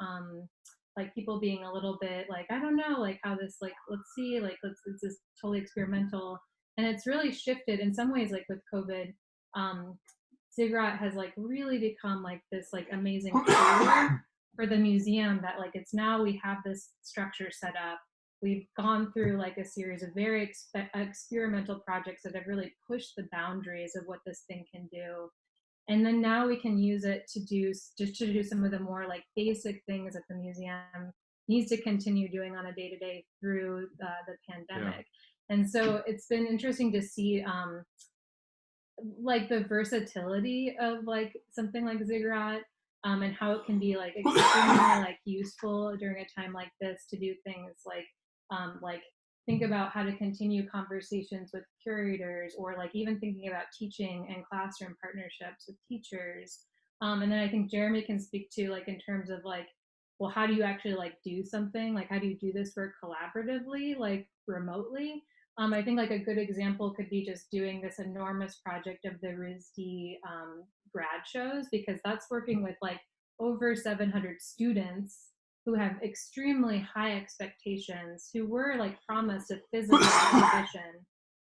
like people being a little bit like, I don't know, like how this, like, let's see, like it's this totally experimental. And it's really shifted in some ways, like with COVID, Ziggurat has like really become like this like amazing tool for the museum that like it's now we have this structure set up. We've gone through like a series of very experimental projects that have really pushed the boundaries of what this thing can do. And then now we can use it to do some of the more like basic things that the museum needs to continue doing on a day-to-day through the pandemic. Yeah. And so it's been interesting to see like the versatility of like something like Ziggurat, and how it can be like extremely like useful during a time like this to do things like think about how to continue conversations with curators, or like even thinking about teaching and classroom partnerships with teachers. And then I think Jeremy can speak to like in terms of like, well, how do you actually like do something? Like how do you do this work collaboratively, like remotely? I think like a good example could be just doing this enormous project of the RISD grad shows, because that's working with like over 700 students who have extremely high expectations, who were like promised a physical exhibition,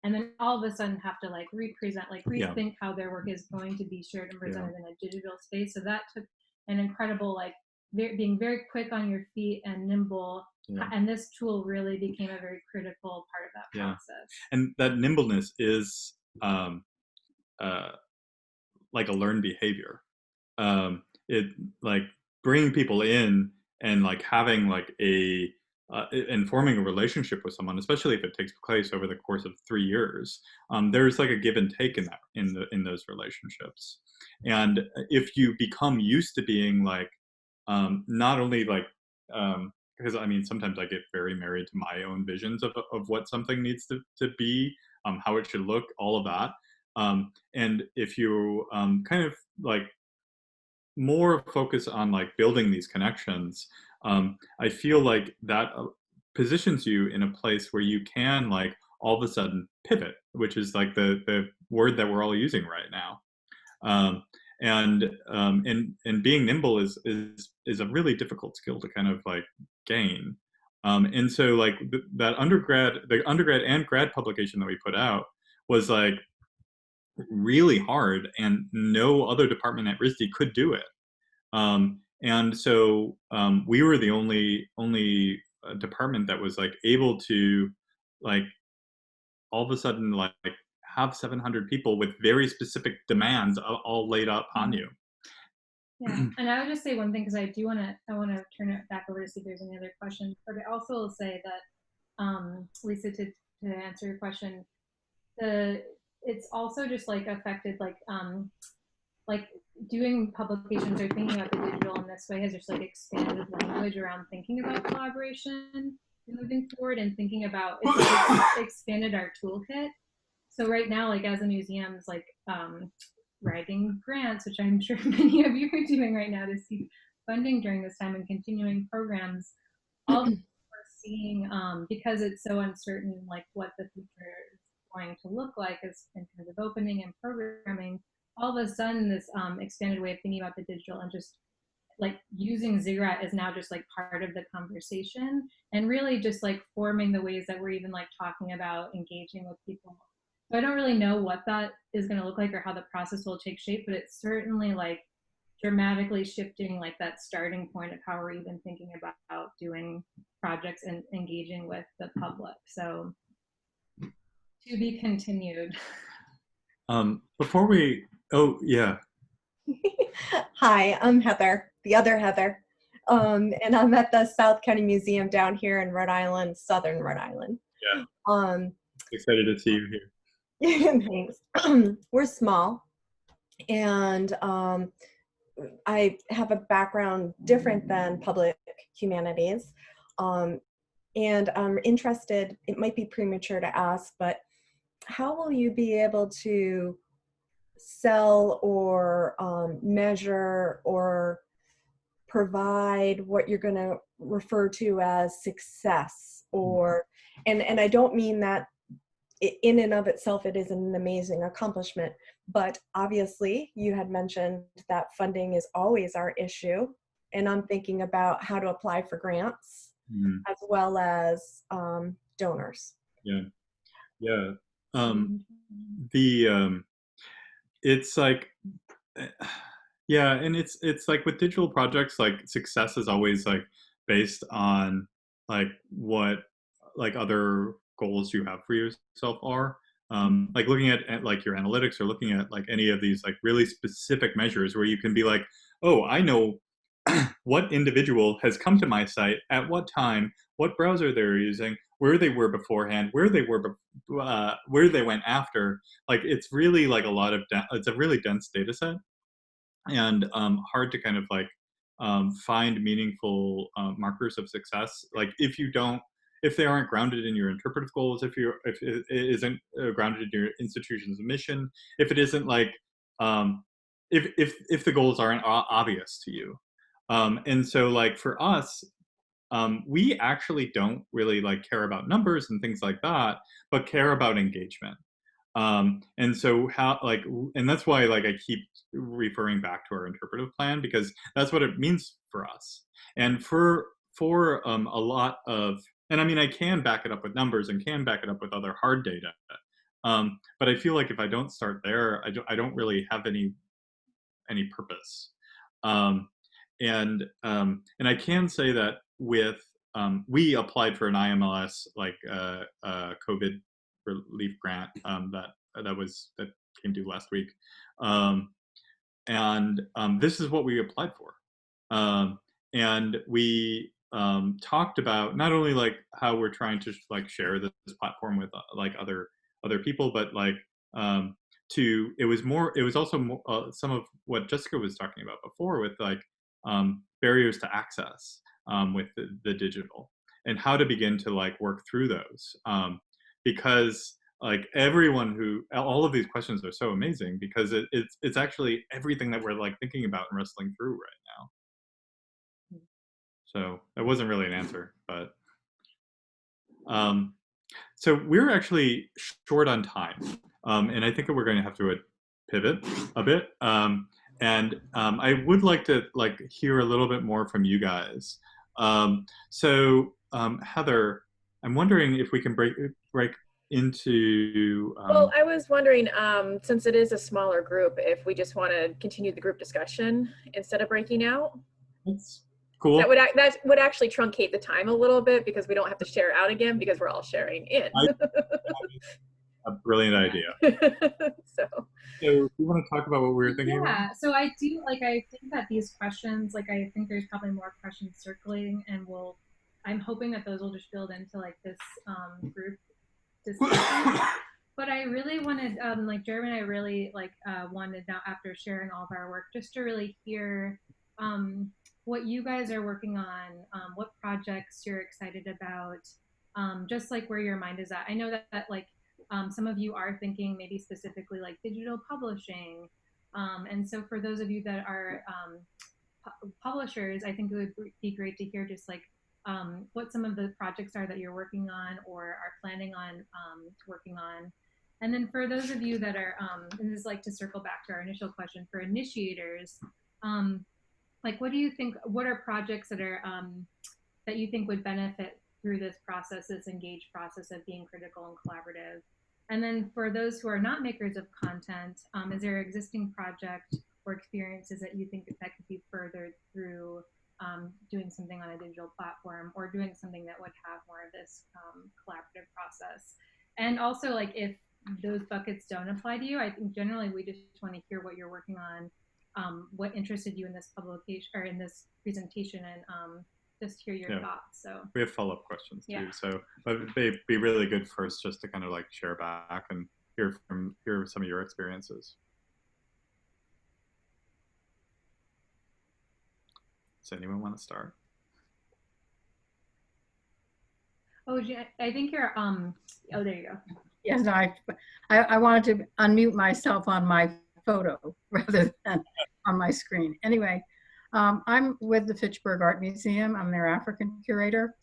and then all of a sudden have to like represent, like rethink how their work is going to be shared and presented in a digital space. So that took an incredible like being very quick on your feet and nimble. And this tool really became a very critical part of that process. And that nimbleness is like a learned behavior. It like bringing people in and like having like and forming a relationship with someone, especially if it takes place over the course of 3 years, there's like a give and take in that in those relationships. And if you become used to being like not only like because I mean sometimes I get very married to my own visions of what something needs to be, how it should look, all of that, and if you kind of like more focus on like building these connections, I feel like that positions you in a place where you can like all of a sudden pivot, which is like the word that we're all using right now. And being nimble is a really difficult skill to kind of like gain. And so like the undergrad and grad publication that we put out was like really hard, and no other department at RISD could do it. And so we were the only department that was like able to like all of a sudden like have 700 people with very specific demands all laid up on you. Yeah, and I would just say one thing, because I want to turn it back over to see if there's any other questions. But I also will say that Lisa, to answer your question, it's also just like affected like doing publications or thinking about the digital in this way has just like expanded language around thinking about collaboration moving forward, and thinking about it's expanded our toolkit. So right now, like as a museum, it's like writing grants, which I'm sure many of you are doing right now to seek funding during this time, and continuing programs. All we're seeing, because it's so uncertain, like what the future is going to look like as in terms of opening and programming, all of a sudden this expanded way of thinking about the digital and just like using Ziggurat is now just like part of the conversation, and really just like forming the ways that we're even like talking about engaging with people. So I don't really know what that is going to look like or how the process will take shape, but it's certainly like dramatically shifting like that starting point of how we're even thinking about doing projects and engaging with the public. So to be continued. Before we, oh yeah. Hi, I'm Heather, the other Heather, and I'm at the South County Museum down here in Rhode Island, Southern Rhode Island. Yeah. Excited to see you here. Thanks. We're small, and I have a background different than public humanities, and I'm interested, it might be premature to ask, but how will you be able to sell or measure or provide what you're going to refer to as success? Or and I don't mean that in and of itself it is an amazing accomplishment, but obviously you had mentioned that funding is always our issue, and I'm thinking about how to apply for grants as well as donors. Yeah. It's like, yeah, and it's like with digital projects, like success is always like based on like what like other goals you have for yourself are. Like looking at like your analytics, or looking at like any of these like really specific measures where you can be like, oh, I know what individual has come to my site at what time, what browser they're using, where they were beforehand, where they went after. Like it's really like it's a really dense data set, and hard to kind of like find meaningful markers of success. Like if they aren't grounded in your interpretive goals, if it isn't grounded in your institution's mission, if it isn't like if the goals aren't obvious to you. And so like for us, we actually don't really like care about numbers and things like that, but care about engagement. And so and that's why like I keep referring back to our interpretive plan, because that's what it means for us. And for a lot of, and I mean, I can back it up with numbers and can back it up with other hard data. But I feel like if I don't start there, I don't really have any purpose. And I can say that with we applied for an IMLS like COVID relief grant that came due last week, and this is what we applied for, and we talked about not only like how we're trying to like share this platform with like other people, but like it was also more, some of what Jessica was talking about before with like barriers to access with the digital, and how to begin to like work through those, because like all of these questions are so amazing, because it's actually everything that we're like thinking about and wrestling through right now. So that wasn't really an answer, but So we're actually short on time, and I think that we're going to have to pivot a bit. I would like to hear a little bit more from you guys. Heather, I'm wondering if we can break into. Well, I was wondering, since it is a smaller group, if we just want to continue the group discussion instead of breaking out. That's cool. That would actually truncate the time a little bit because we don't have to share out again because we're all sharing in. A brilliant idea. So you want to talk about what we were thinking about? Yeah, so I do, I think that these questions, I think there's probably more questions circling, and I'm hoping that those will just build into this group discussion. But I really wanted, Jeremy and I really wanted now, after sharing all of our work, just to really hear what you guys are working on, what projects you're excited about, just where your mind is at. I know that some of you are thinking maybe specifically digital publishing. And so for those of you that are publishers, I think it would be great to hear just what some of the projects are that you're working on or are planning on working on. And then for those of you that are, and this is to circle back to our initial question, for initiators, what do you think, what are projects that are, that you think would benefit through this process, this engaged process of being critical and collaborative? And then for those who are not makers of content, is there an existing project or experiences that you think that could be furthered through doing something on a digital platform or doing something that would have more of this collaborative process? And also, if those buckets don't apply to you, I think generally we just want to hear what you're working on, what interested you in this publication or in this presentation, and just hear your thoughts. So we have follow-up questions too. Yeah. So but it'd be really good first just to kind of share back and hear some of your experiences. Does anyone want to start? Oh, I think you're, oh, there you go. Yes, no, I wanted to unmute myself on my photo rather than on my screen. Anyway, I'm with the Fitchburg Art Museum. I'm their African curator.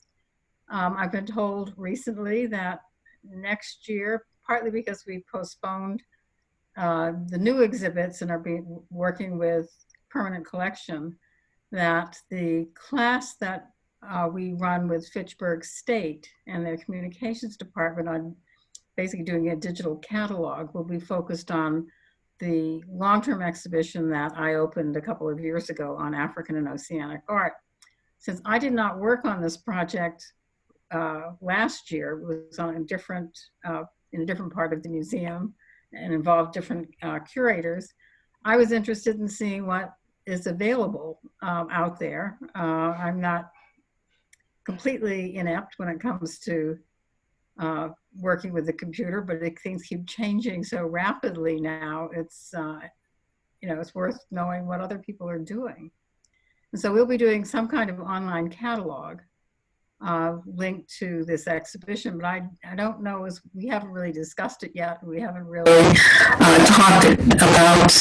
I've been told recently that next year, partly because we postponed the new exhibits and are working with permanent collection, that the class that we run with Fitchburg State and their communications department on basically doing a digital catalog will be focused on the long-term exhibition that I opened a couple of years ago on African and Oceanic art. Since I did not work on this project last year, it was on a different, in a different part of the museum and involved different curators, I was interested in seeing what is available out there. I'm not completely inept when it comes to working with the computer, but things keep changing so rapidly now. It's it's worth knowing what other people are doing. And so we'll be doing some kind of online catalog linked to this exhibition, but I don't know, we haven't really discussed it yet. We haven't really talked about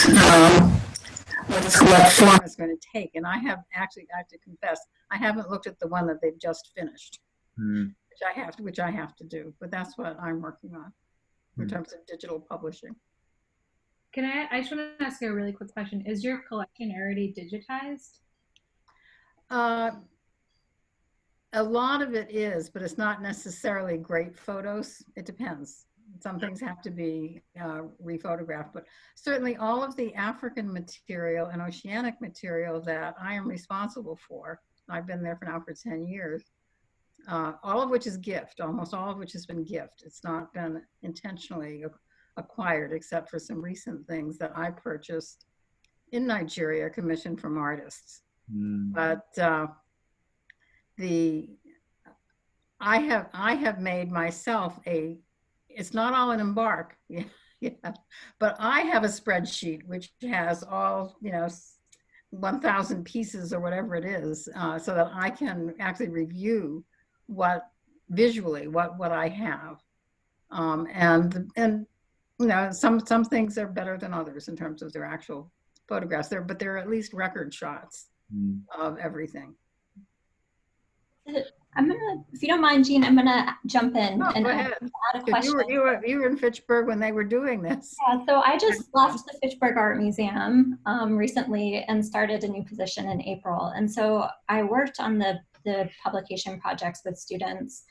what form it's going to take. And I have to confess, I haven't looked at the one that they've just finished. Which I have to do, but that's what I'm working on in terms of digital publishing. Can I just want to ask you a really quick question. Is your collection already digitized? A lot of it is, but it's not necessarily great photos. It depends. Some things have to be rephotographed, but certainly all of the African material and oceanic material that I am responsible for, I've been there now for 10 years, all of which is gift, almost all of which has been gift. It's not been intentionally acquired except for some recent things that I purchased in Nigeria, commissioned from artists. But I have made myself it's not all an embark, but I have a spreadsheet which has all, 1,000 pieces or whatever it is, so that I can actually review visually what I have. And some things are better than others in terms of their actual photographs there, but they're at least record shots of everything. I'm gonna, if you don't mind, Jean, I'm gonna jump in and go ahead. add a question. You were in Fitchburg when they were doing this. Yeah, so I just left the Fitchburg Art Museum recently and started a new position in April. And so I worked on the publication projects with students.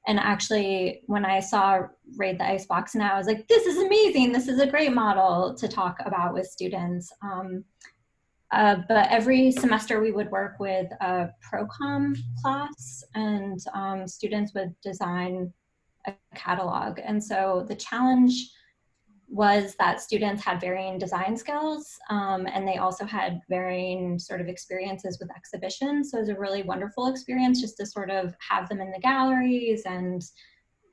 And actually, when I saw Raid the Icebox Now, I was like, this is amazing. This is a great model to talk about with students. But every semester we would work with a pro-com class, and students would design a catalog. And so the challenge was that students had varying design skills, and they also had varying sort of experiences with exhibitions. So it was a really wonderful experience just to sort of have them in the galleries and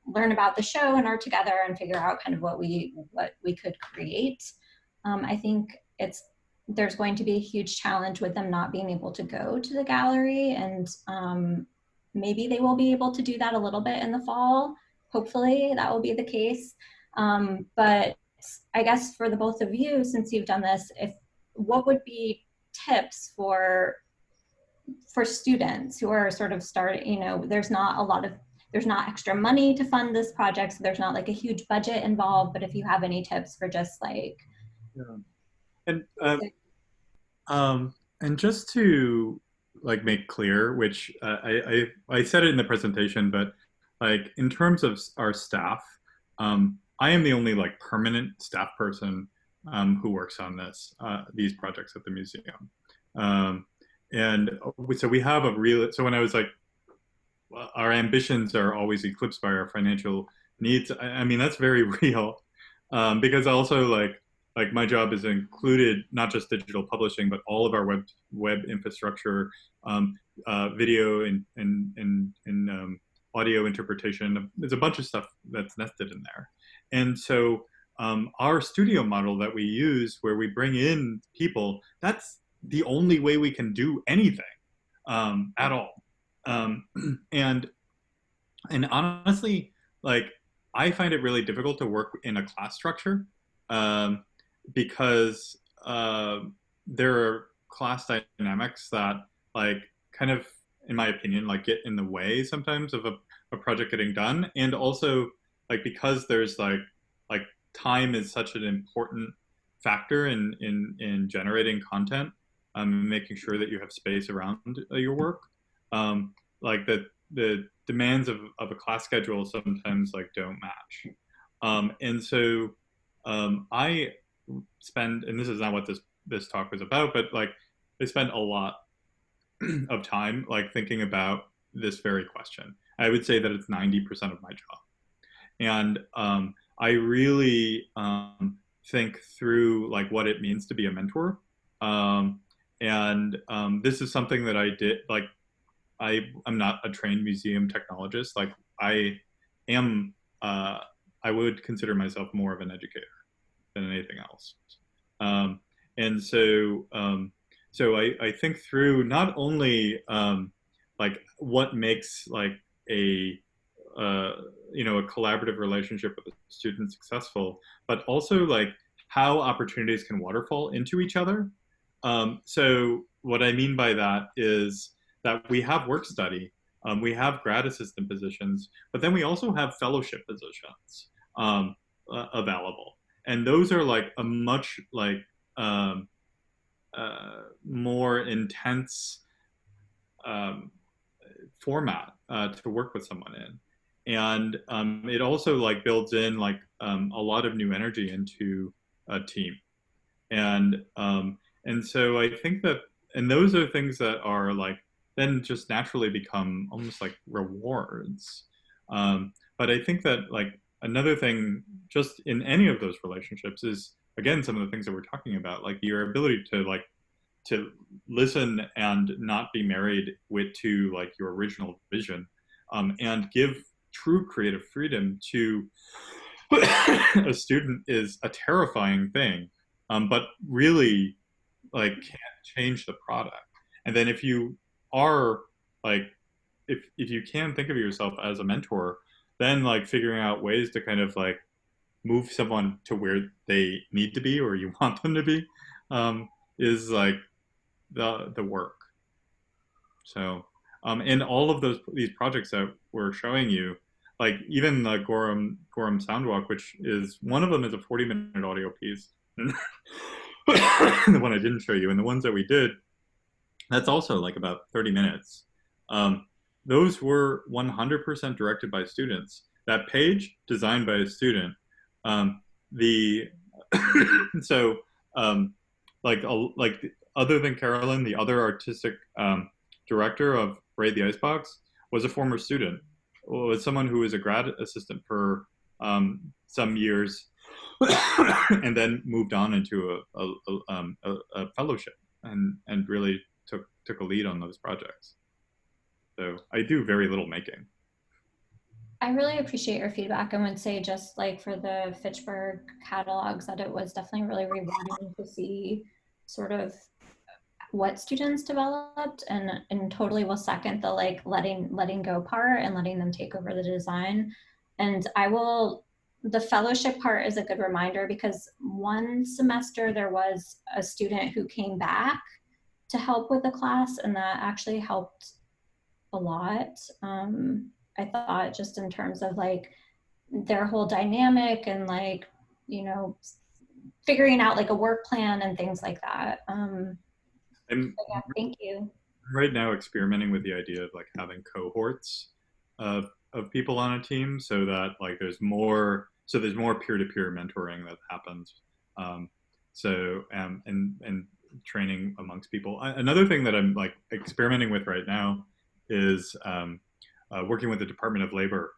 learn about the show and art together and figure out kind of what we could create. I think there's going to be a huge challenge with them not being able to go to the gallery, and maybe they will be able to do that a little bit in the fall. Hopefully that will be the case. But I guess for the both of you, since you've done this, what would be tips for students who are sort of starting, there's not extra money to fund this project, so there's not like a huge budget involved, but if you have any tips for just like. Yeah. And just to like make clear, which I said it in the presentation, but like in terms of our staff, I am the only like permanent staff person who works on these projects at the museum. And so we have so when I was like, our ambitions are always eclipsed by our financial needs. I mean, that's very real, because also like my job is included not just digital publishing, but all of our web infrastructure, video and audio interpretation. There's a bunch of stuff that's nested in there. And so our studio model that we use, where we bring in people, that's the only way we can do anything at all. And honestly, like I find it really difficult to work in a class structure because there are class dynamics that like kind of, in my opinion, like get in the way sometimes of a project getting done. And also like, because there's like time is such an important factor in generating content, making sure that you have space around your work. Like the demands of a class schedule sometimes like don't match. And so I spend, and this is not what this talk was about, but like I spend a lot of time like thinking about this very question. I would say that it's 90% of my job. And I really think through like what it means to be a mentor. And this is something that I did, like I'm not a trained museum technologist. Like I would consider myself more of an educator than anything else. And so I think through not only like what makes like a collaborative relationship with a student successful, but also like how opportunities can waterfall into each other. So what I mean by that is that we have work study, we have grad assistant positions, but then we also have fellowship positions available. And those are like a much like more intense format to work with someone in. And it also like builds in like a lot of new energy into a team. And so I think that, and those are things that are like, then just naturally become almost like rewards. But I think that like another thing just in any of those relationships is, again, some of the things that we're talking about, like your ability to listen and not be married to like your original vision, and give true creative freedom to a student is a terrifying thing, but really like can't change the product. And then if you are like, if you can think of yourself as a mentor, then like figuring out ways to kind of like move someone to where they need to be or you want them to be, is like the work. So And all of these projects that we're showing you, like even the Gorham Soundwalk, which is, one of them is a 40-minute audio piece, and the one I didn't show you, and the ones that we did, that's also like about 30 minutes. Those were 100% directed by students. That page, designed by a student. Like other than Carolyn, the other artistic director of Raid the Icebox was a former student, was someone who was a grad assistant for some years, and then moved on into a fellowship, and really took a lead on those projects. So I do very little making. I really appreciate your feedback, and would say, just like for the Fitchburg catalogs, that it was definitely really rewarding to see sort of what students developed, and totally will second the like letting go part and letting them take over the design. And the fellowship part is a good reminder, because one semester there was a student who came back to help with the class, and that actually helped a lot. I thought, just in terms of like their whole dynamic and like, you know, figuring out like a work plan and things like that. Yeah, thank you. Right now experimenting with the idea of like having cohorts of people on a team, so that like there's more peer-to-peer mentoring that happens. And training amongst people. Another thing that I'm like experimenting with right now is working with the Department of Labor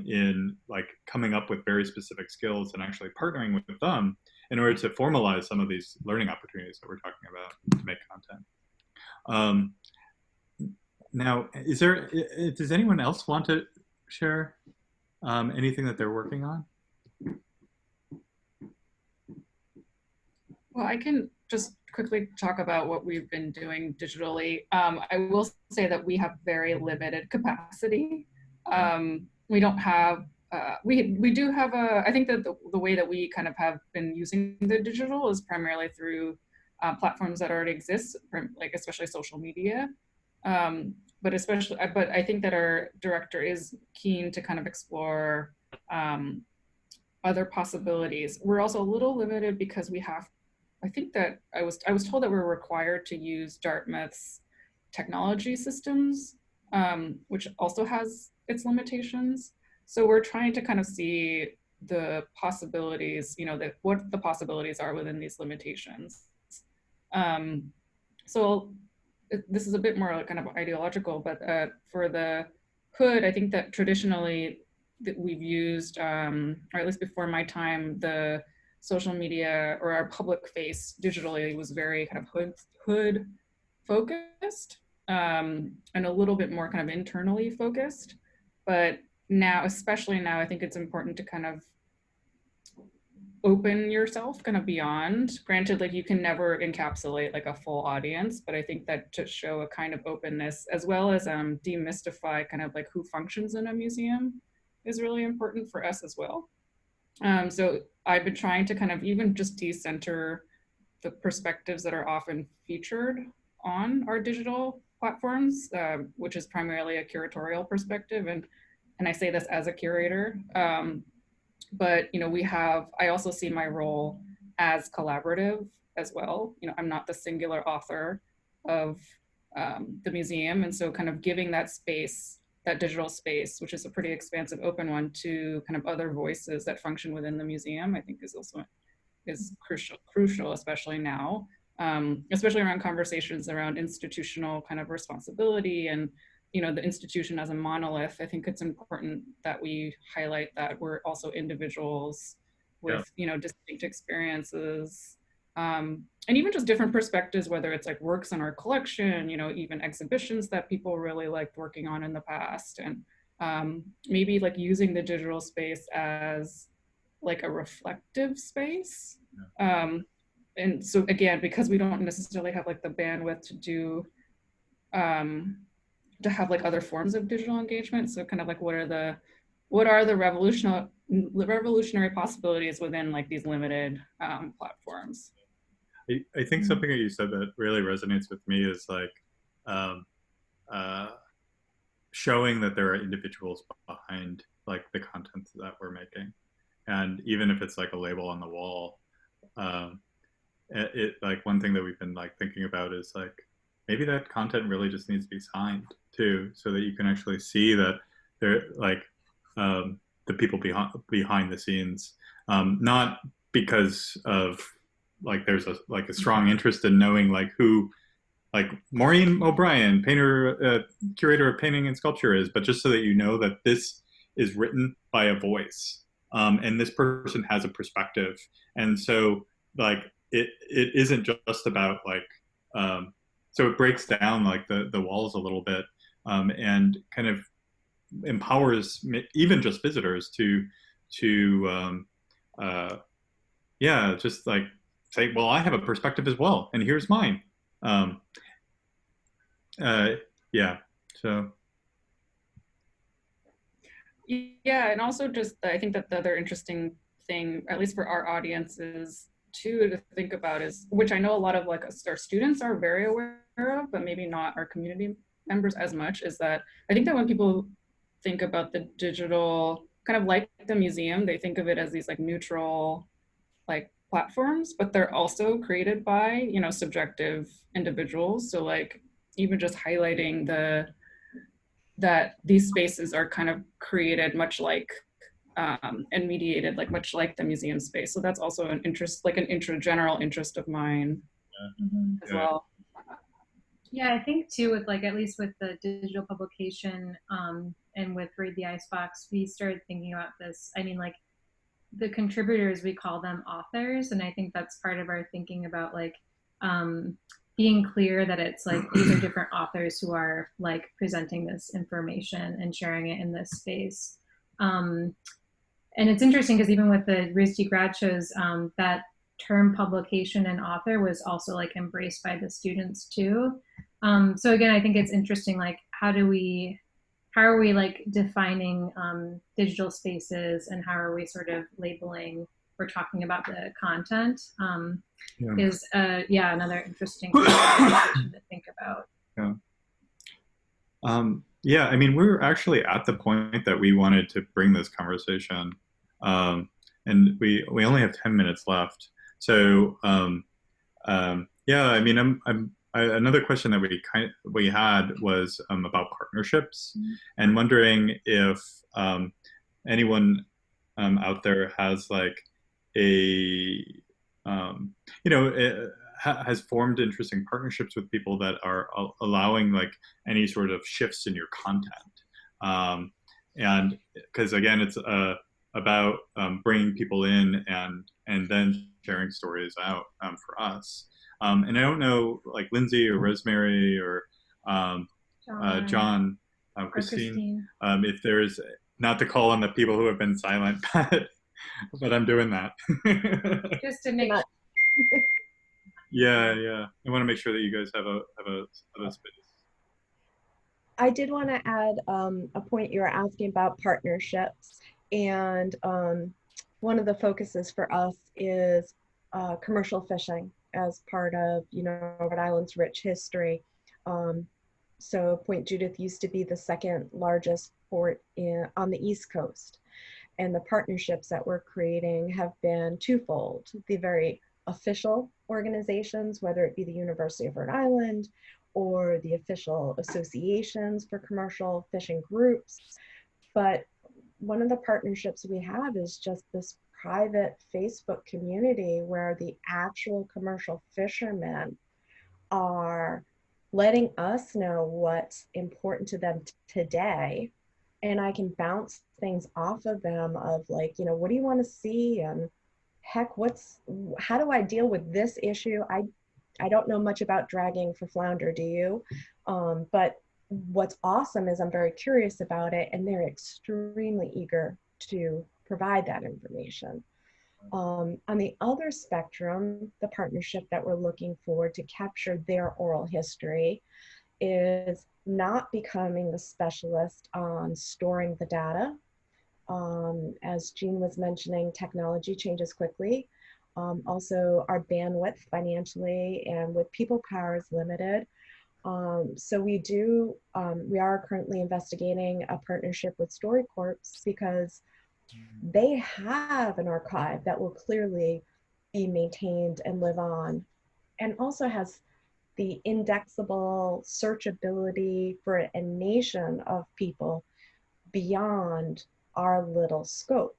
in like coming up with very specific skills and actually partnering with them in order to formalize some of these learning opportunities that we're talking about to make content. Now, does anyone else want to share anything that they're working on? Well, I can just quickly talk about what we've been doing digitally. I will say that we have very limited capacity. We don't have, we do have I think that the way that we kind of have been using the digital is primarily through platforms that already exist, like especially social media. But I think that our director is keen to kind of explore other possibilities. We're also a little limited because I think that I was told that we're required to use Dartmouth's technology systems, which also has its limitations. So we're trying to kind of see the possibilities, you know, what the possibilities are within these limitations. So this is a bit more kind of ideological, but for the hood, I think that traditionally that we've used, or at least before my time, the social media or our public face digitally was very kind of hood focused, and a little bit more kind of internally focused. But now, especially now, I think it's important to kind of open yourself kind of beyond. Granted, like you can never encapsulate like a full audience, but I think that to show a kind of openness, as well as demystify kind of like who functions in a museum, is really important for us as well. So I've been trying to kind of even just decenter the perspectives that are often featured on our digital platforms, which is primarily a curatorial perspective. And I say this as a curator, but you know, I also see my role as collaborative as well. You know, I'm not the singular author of the museum. And so kind of giving that space, that digital space, which is a pretty expansive open one, to kind of other voices that function within the museum, I think is crucial, especially now, especially around conversations around institutional kind of responsibility and, you know, the institution as a monolith. I think it's important that we highlight that we're also individuals with, you know, distinct experiences, and even just different perspectives, whether it's like works in our collection, you know, even exhibitions that people really liked working on in the past, and maybe like using the digital space as like a reflective space. And so again, because we don't necessarily have like the bandwidth to do, to have like other forms of digital engagement. So kind of like what are the revolutionary possibilities within like these limited platforms? I think something that you said that really resonates with me is like showing that there are individuals behind like the content that we're making. And even if it's like a label on the wall, it like one thing that we've been like thinking about is like maybe that content really just needs to be signed too, so that you can actually see that they're like the people behind the scenes, not because of like there's a strong interest in knowing like who like Maureen O'Brien, painter, curator of painting and sculpture is, but just so that you know that this is written by a voice, and this person has a perspective. And so like it isn't just about like, so it breaks down like the walls a little bit, and kind of empowers even just visitors to yeah, just like say, well, I have a perspective as well, and here's mine. Yeah, so. Yeah, and also just I think that the other interesting thing, at least for our audiences too, to think about is, which I know a lot of like our students are very aware of, but maybe not our community members as much, is that I think that when people think about the digital, kind of like the museum, they think of it as these like neutral like platforms, but they're also created by, you know, subjective individuals. So like even just highlighting that these spaces are kind of created much like and mediated like much like the museum space. So that's also an interest, like an general interest of mine as well. Yeah, I think too with like, at least with the digital publication and with Read the Icebox, we started thinking about this. I mean, like the contributors, we call them authors. And I think that's part of our thinking about like being clear that it's like, these are different authors who are like presenting this information and sharing it in this space. And it's interesting because even with the RISD grad shows, that term publication and author was also like embraced by the students too. So again, I think it's interesting, like how are we like defining digital spaces, and how are we sort of labeling or talking about the content is another interesting conversation to think about. Yeah, I mean, we're actually at the point that we wanted to bring this conversation, and we only have 10 minutes left. So yeah, I mean, another question that we had was about partnerships, and wondering if anyone out there has like a has formed interesting partnerships with people that are allowing like any sort of shifts in your content, and because again, it's about bringing people in and then sharing stories out for us. And I don't know, like Lindsay or Rosemary or John, Christine, if there's, not to call on the people who have been silent, but I'm doing that. Just to make yeah, I want to make sure that you guys have a space. I did want to add a point you were asking about partnerships, and one of the focuses for us is commercial fishing as part of, you know, Rhode Island's rich history. So Point Judith used to be the second largest port on the East Coast, and the partnerships that we're creating have been twofold. The very official organizations, whether it be the University of Rhode Island or the official associations for commercial fishing groups. But one of the partnerships we have is just this private Facebook community where the actual commercial fishermen are letting us know what's important to them today. And I can bounce things off of them of like, you know, what do you want to see? And heck, how do I deal with this issue? I don't know much about dragging for flounder, do you? But what's awesome is I'm very curious about it, and they're extremely eager to provide that information. On the other spectrum, the partnership that we're looking for to capture their oral history is not becoming the specialist on storing the data. As Jean was mentioning, technology changes quickly. Also, our bandwidth financially and with people power is limited. So we are currently investigating a partnership with StoryCorps because they have an archive that will clearly be maintained and live on, and also has the indexable searchability for a nation of people beyond our little scope.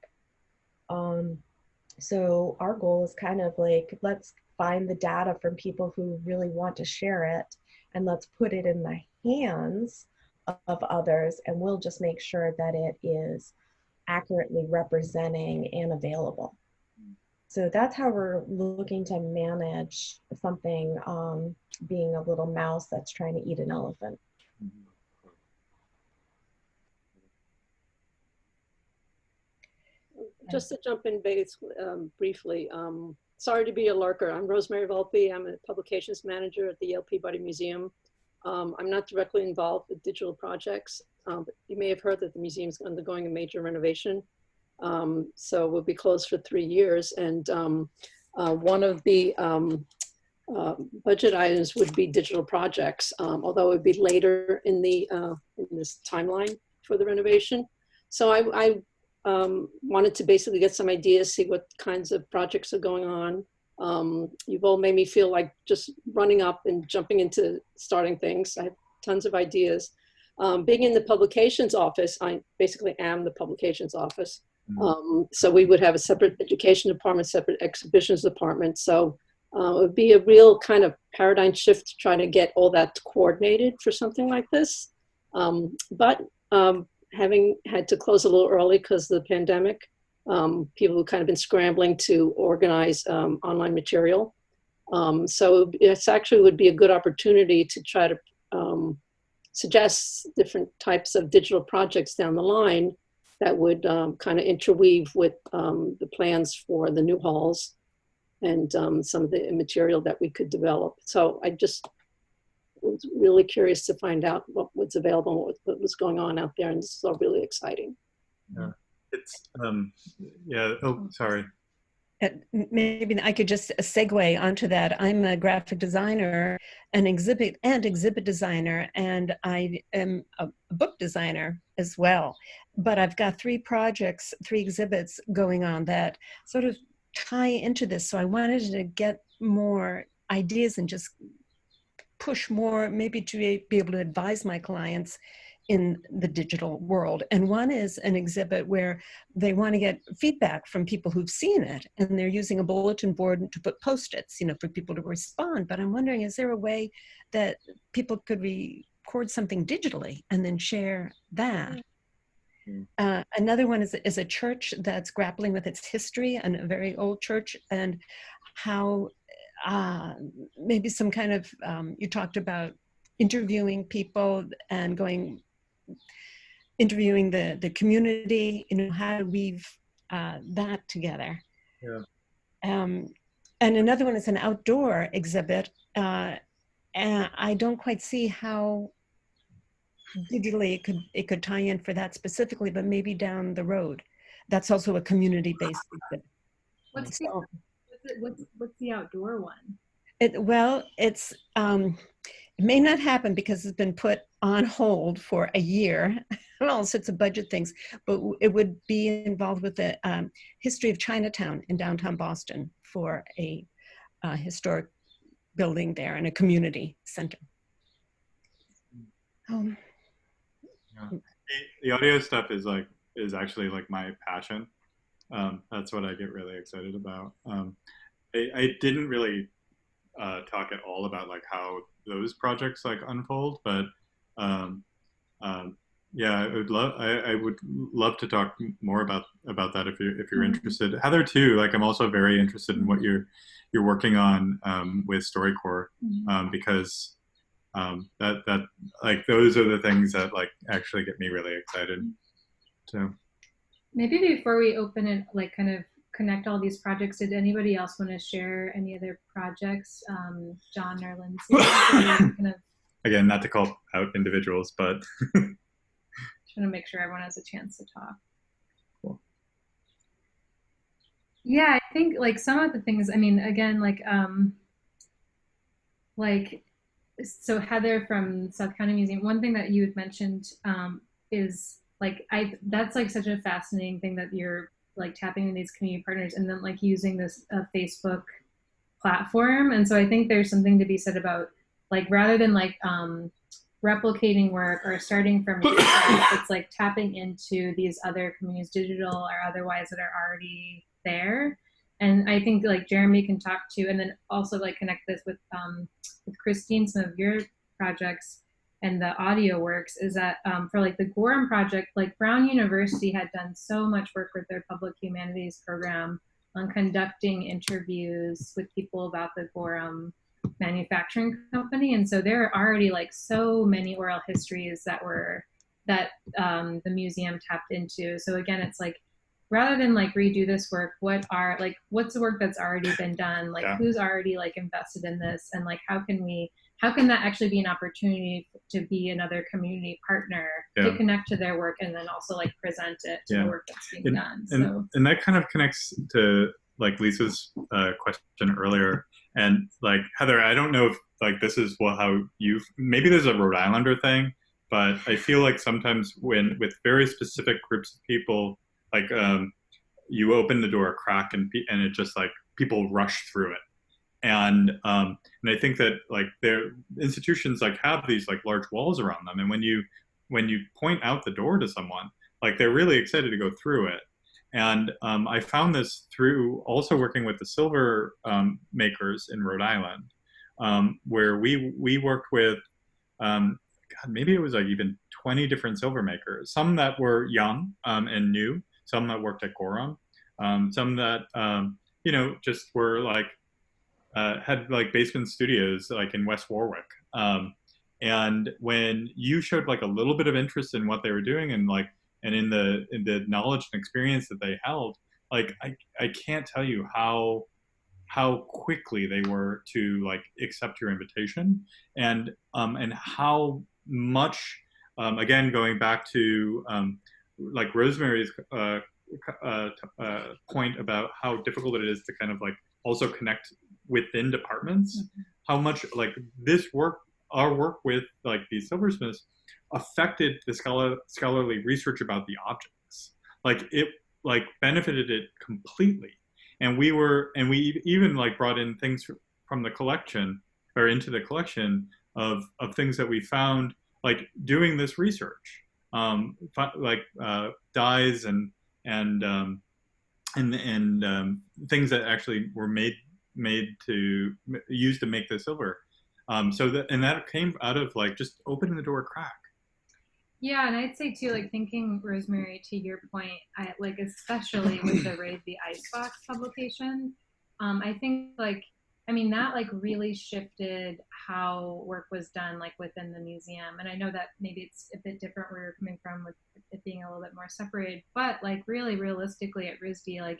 So our goal is kind of like, let's find the data from people who really want to share it, and let's put it in the hands of others, and we'll just make sure that it is accurately representing and available. So that's how we're looking to manage something being a little mouse that's trying to eat an elephant. Just to jump in briefly, sorry to be a lurker. I'm Rosemary Volpe. I'm a publications manager at the Yale Peabody Museum. I'm not directly involved with digital projects, but you may have heard that the museum is undergoing a major renovation. So we'll be closed for 3 years. And one of the budget items would be digital projects, although it would be later in this timeline for the renovation. So I wanted to basically get some ideas, see what kinds of projects are going on. You've all made me feel like just running up and jumping into starting things. I have tons of ideas. Being in the publications office, I basically am the publications office. So we would have a separate education department, separate exhibitions department. So it would be a real kind of paradigm shift to try to get all that coordinated for something like this. But having had to close a little early because of the pandemic, people have kind of been scrambling to organize online material. So it actually would be a good opportunity to try to suggest different types of digital projects down the line that would kind of interweave with the plans for the new halls and some of the material that we could develop. So I just was really curious to find out what was available and what was going on out there, and this is all really exciting. Yeah, it's yeah. Oh, sorry. Maybe I could just segue onto that. I'm a graphic designer, an exhibit designer, and I am a book designer as well. But I've got 3 exhibits going on that sort of tie into this. So I wanted to get more ideas and just push more, maybe to be able to advise my clients in the digital world. And one is an exhibit where they want to get feedback from people who've seen it, and they're using a bulletin board to put Post-its, for people to respond. But I'm wondering, is there a way that people could record something digitally and then share that? Another one is a church that's grappling with its history, and a very old church, and how maybe some kind of, you talked about interviewing people and interviewing the community, how to weave that together. Yeah. And another one is an outdoor exhibit. And I don't quite see how digitally it could tie in for that specifically, but maybe down the road. That's also a community-based exhibit. What's the outdoor one? It may not happen because it's been put on hold for a year, and all sorts of budget things, but it would be involved with the history of Chinatown in downtown Boston for a historic building there and a community center. Yeah. The audio stuff is actually like my passion. That's what I get really excited about. I didn't really talk at all about like how those projects like unfold, but yeah, I would love to talk more about that if you're interested. Heather too. Like I'm also very interested in what you're working on with StoryCorps, because that like those are the things that like actually get me really excited. So maybe before we open it, like kind of connect all these projects, did anybody else want to share any other projects? John or Lindsay? Kind of, again, not to call out individuals, but trying to make sure everyone has a chance to talk. Cool. Yeah, I think like some of the things, I mean, again, like so Heather from South County Museum, one thing that you had mentioned is like, that's like such a fascinating thing that you're like tapping in these community partners and then like using this Facebook platform. And so I think there's something to be said about like, rather than like replicating work or starting from scratch, it's like tapping into these other communities, digital or otherwise, that are already there. And I think like Jeremy can talk to, and then also like connect this with Christine, some of your projects and the audio works, is that for like the Gorham project, like Brown University had done so much work with their public humanities program on conducting interviews with people about the Gorham manufacturing company. And so there are already like so many oral histories that the museum tapped into. So again, it's like, rather than like redo this work, what's the work that's already been done? Like who's already like invested in this, and like how can that actually be an opportunity to be another community partner to connect to their work and then also like present it to the work that's being done. And that kind of connects to like Lisa's question earlier. And like Heather, I don't know if like this is how maybe there's a Rhode Islander thing, but I feel like sometimes when with very specific groups of people, like you open the door a crack and it just like people rush through it. And I think that like their institutions like have these like large walls around them, and when you point out the door to someone, like they're really excited to go through it. And I found this through also working with the silver makers in Rhode Island, where we worked with maybe it was like even 20 different silver makers, some that were young and new, some that worked at Gorham, some that just were like had like basement studios like in West Warwick. And when you showed like a little bit of interest in what they were doing and in the knowledge and experience that they held, like I can't tell you how quickly they were to like accept your invitation, and how much again, going back to like Rosemary's point about how difficult it is to kind of like also connect within departments, how much like our work with like these silversmiths affected the scholarly research about the objects. Like it like benefited it completely. And we even like brought in things from the collection or into the collection of things that we found like doing this research, like dyes and things that actually were used to make the silver. That came out of like just opening the door a crack. Yeah, and I'd say too, like thinking, Rosemary, to your point, like especially with the Raid the Icebox publication, I think like, I mean, that like really shifted how work was done like within the museum. And I know that maybe it's a bit different where you're coming from with it being a little bit more separated, but like really realistically at RISD, like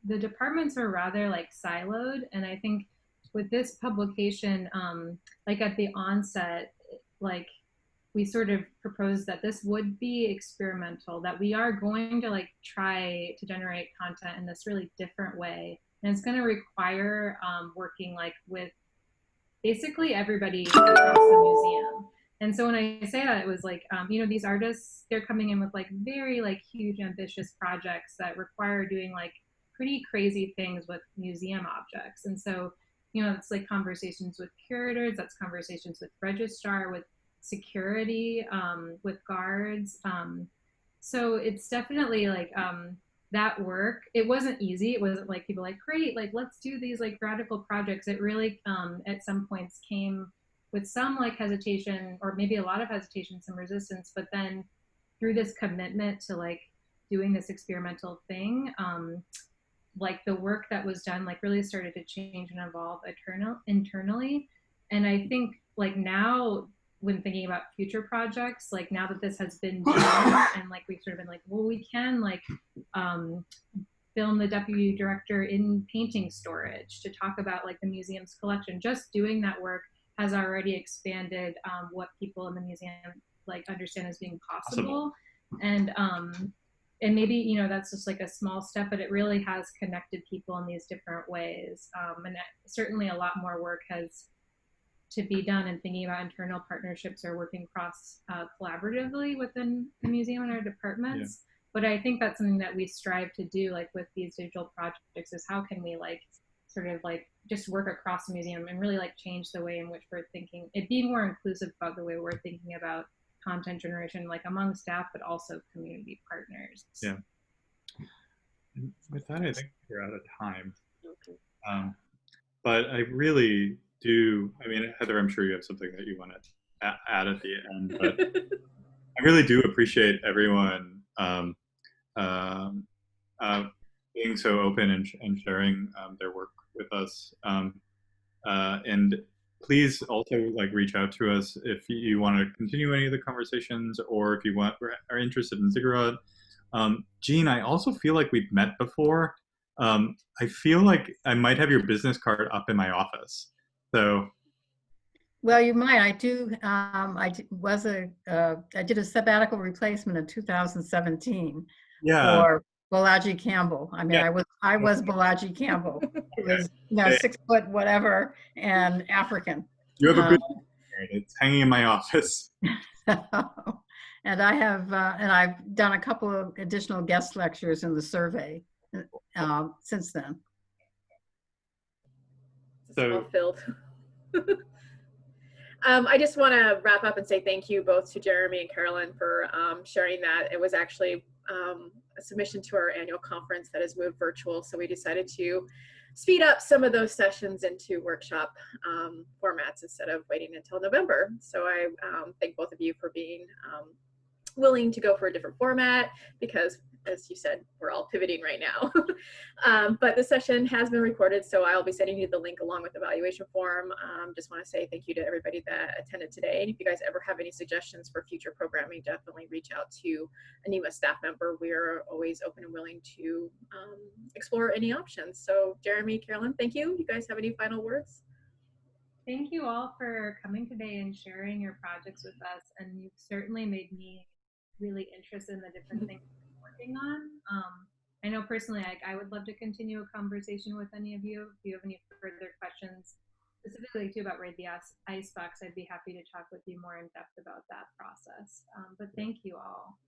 the departments were rather like siloed. And I think with this publication, like at the onset, like we sort of proposed that this would be experimental, that we are going to like try to generate content in this really different way. And it's going to require working like with basically everybody across the museum. And so when I say that, it was like, these artists, they're coming in with like very like huge ambitious projects that require doing like pretty crazy things with museum objects. And so, it's like conversations with curators, that's conversations with registrar, with security, with guards. So it's definitely like that work. It wasn't easy. It wasn't like people like, great, like let's do these like radical projects. It really at some points came with some like hesitation, or maybe a lot of hesitation, some resistance, but then through this commitment to like doing this experimental thing, like the work that was done like really started to change and evolve internally. And I think like now, when thinking about future projects, like now that this has been done and like we've sort of been like, well, we can like film the deputy director in painting storage to talk about like the museum's collection. Just doing that work has already expanded what people in the museum like understand as being possible. And maybe, that's just like a small step, but it really has connected people in these different ways. And certainly a lot more work has to be done, and thinking about internal partnerships or working cross collaboratively within the museum and our departments. Yeah. But I think that's something that we strive to do, like with these digital projects, is how can we like sort of like just work across the museum and really like change the way in which we're thinking, it be more inclusive about the way we're thinking about content generation, like among staff, but also community partners. Yeah. And with that, I think we're out of time. Okay. But I really do, I mean, Heather, I'm sure you have something that you want to add at the end, but I really do appreciate everyone being so open and sharing their work with us. And please also like reach out to us if you want to continue any of the conversations, or if you are interested in Ziggurat. Jean, I also feel like we've met before. I feel like I might have your business card up in my office. So. Well, you might. I do. I did a sabbatical replacement in 2017 for Balaji Campbell. I mean, I was Balaji Campbell. It was 6 foot whatever and African. You have a business card. It's hanging in my office. And I have, and I've done a couple of additional guest lectures in the survey since then. So well filled. I just want to wrap up and say thank you both to Jeremy and Carolyn for sharing that. It was actually a submission to our annual conference that has moved virtual, so we decided to speed up some of those sessions into workshop formats instead of waiting until November. So I thank both of you for being willing to go for a different format, because as you said, we're all pivoting right now. But the session has been recorded, so I'll be sending you the link along with the evaluation form. Just want to say thank you to everybody that attended today. And if you guys ever have any suggestions for future programming, definitely reach out to a NEMA staff member. We're always open and willing to explore any options. So Jeremy, Carolyn, thank you. You guys have any final words? Thank you all for coming today and sharing your projects with us. And you've certainly made me really interested in the different things we're working on. I know personally, I would love to continue a conversation with any of you. If you have any further questions, specifically too about Raid the Icebox, I'd be happy to talk with you more in depth about that process. But thank you all.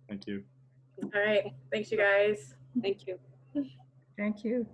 Thank you. All right. Thanks, you guys. Thank you. Thank you.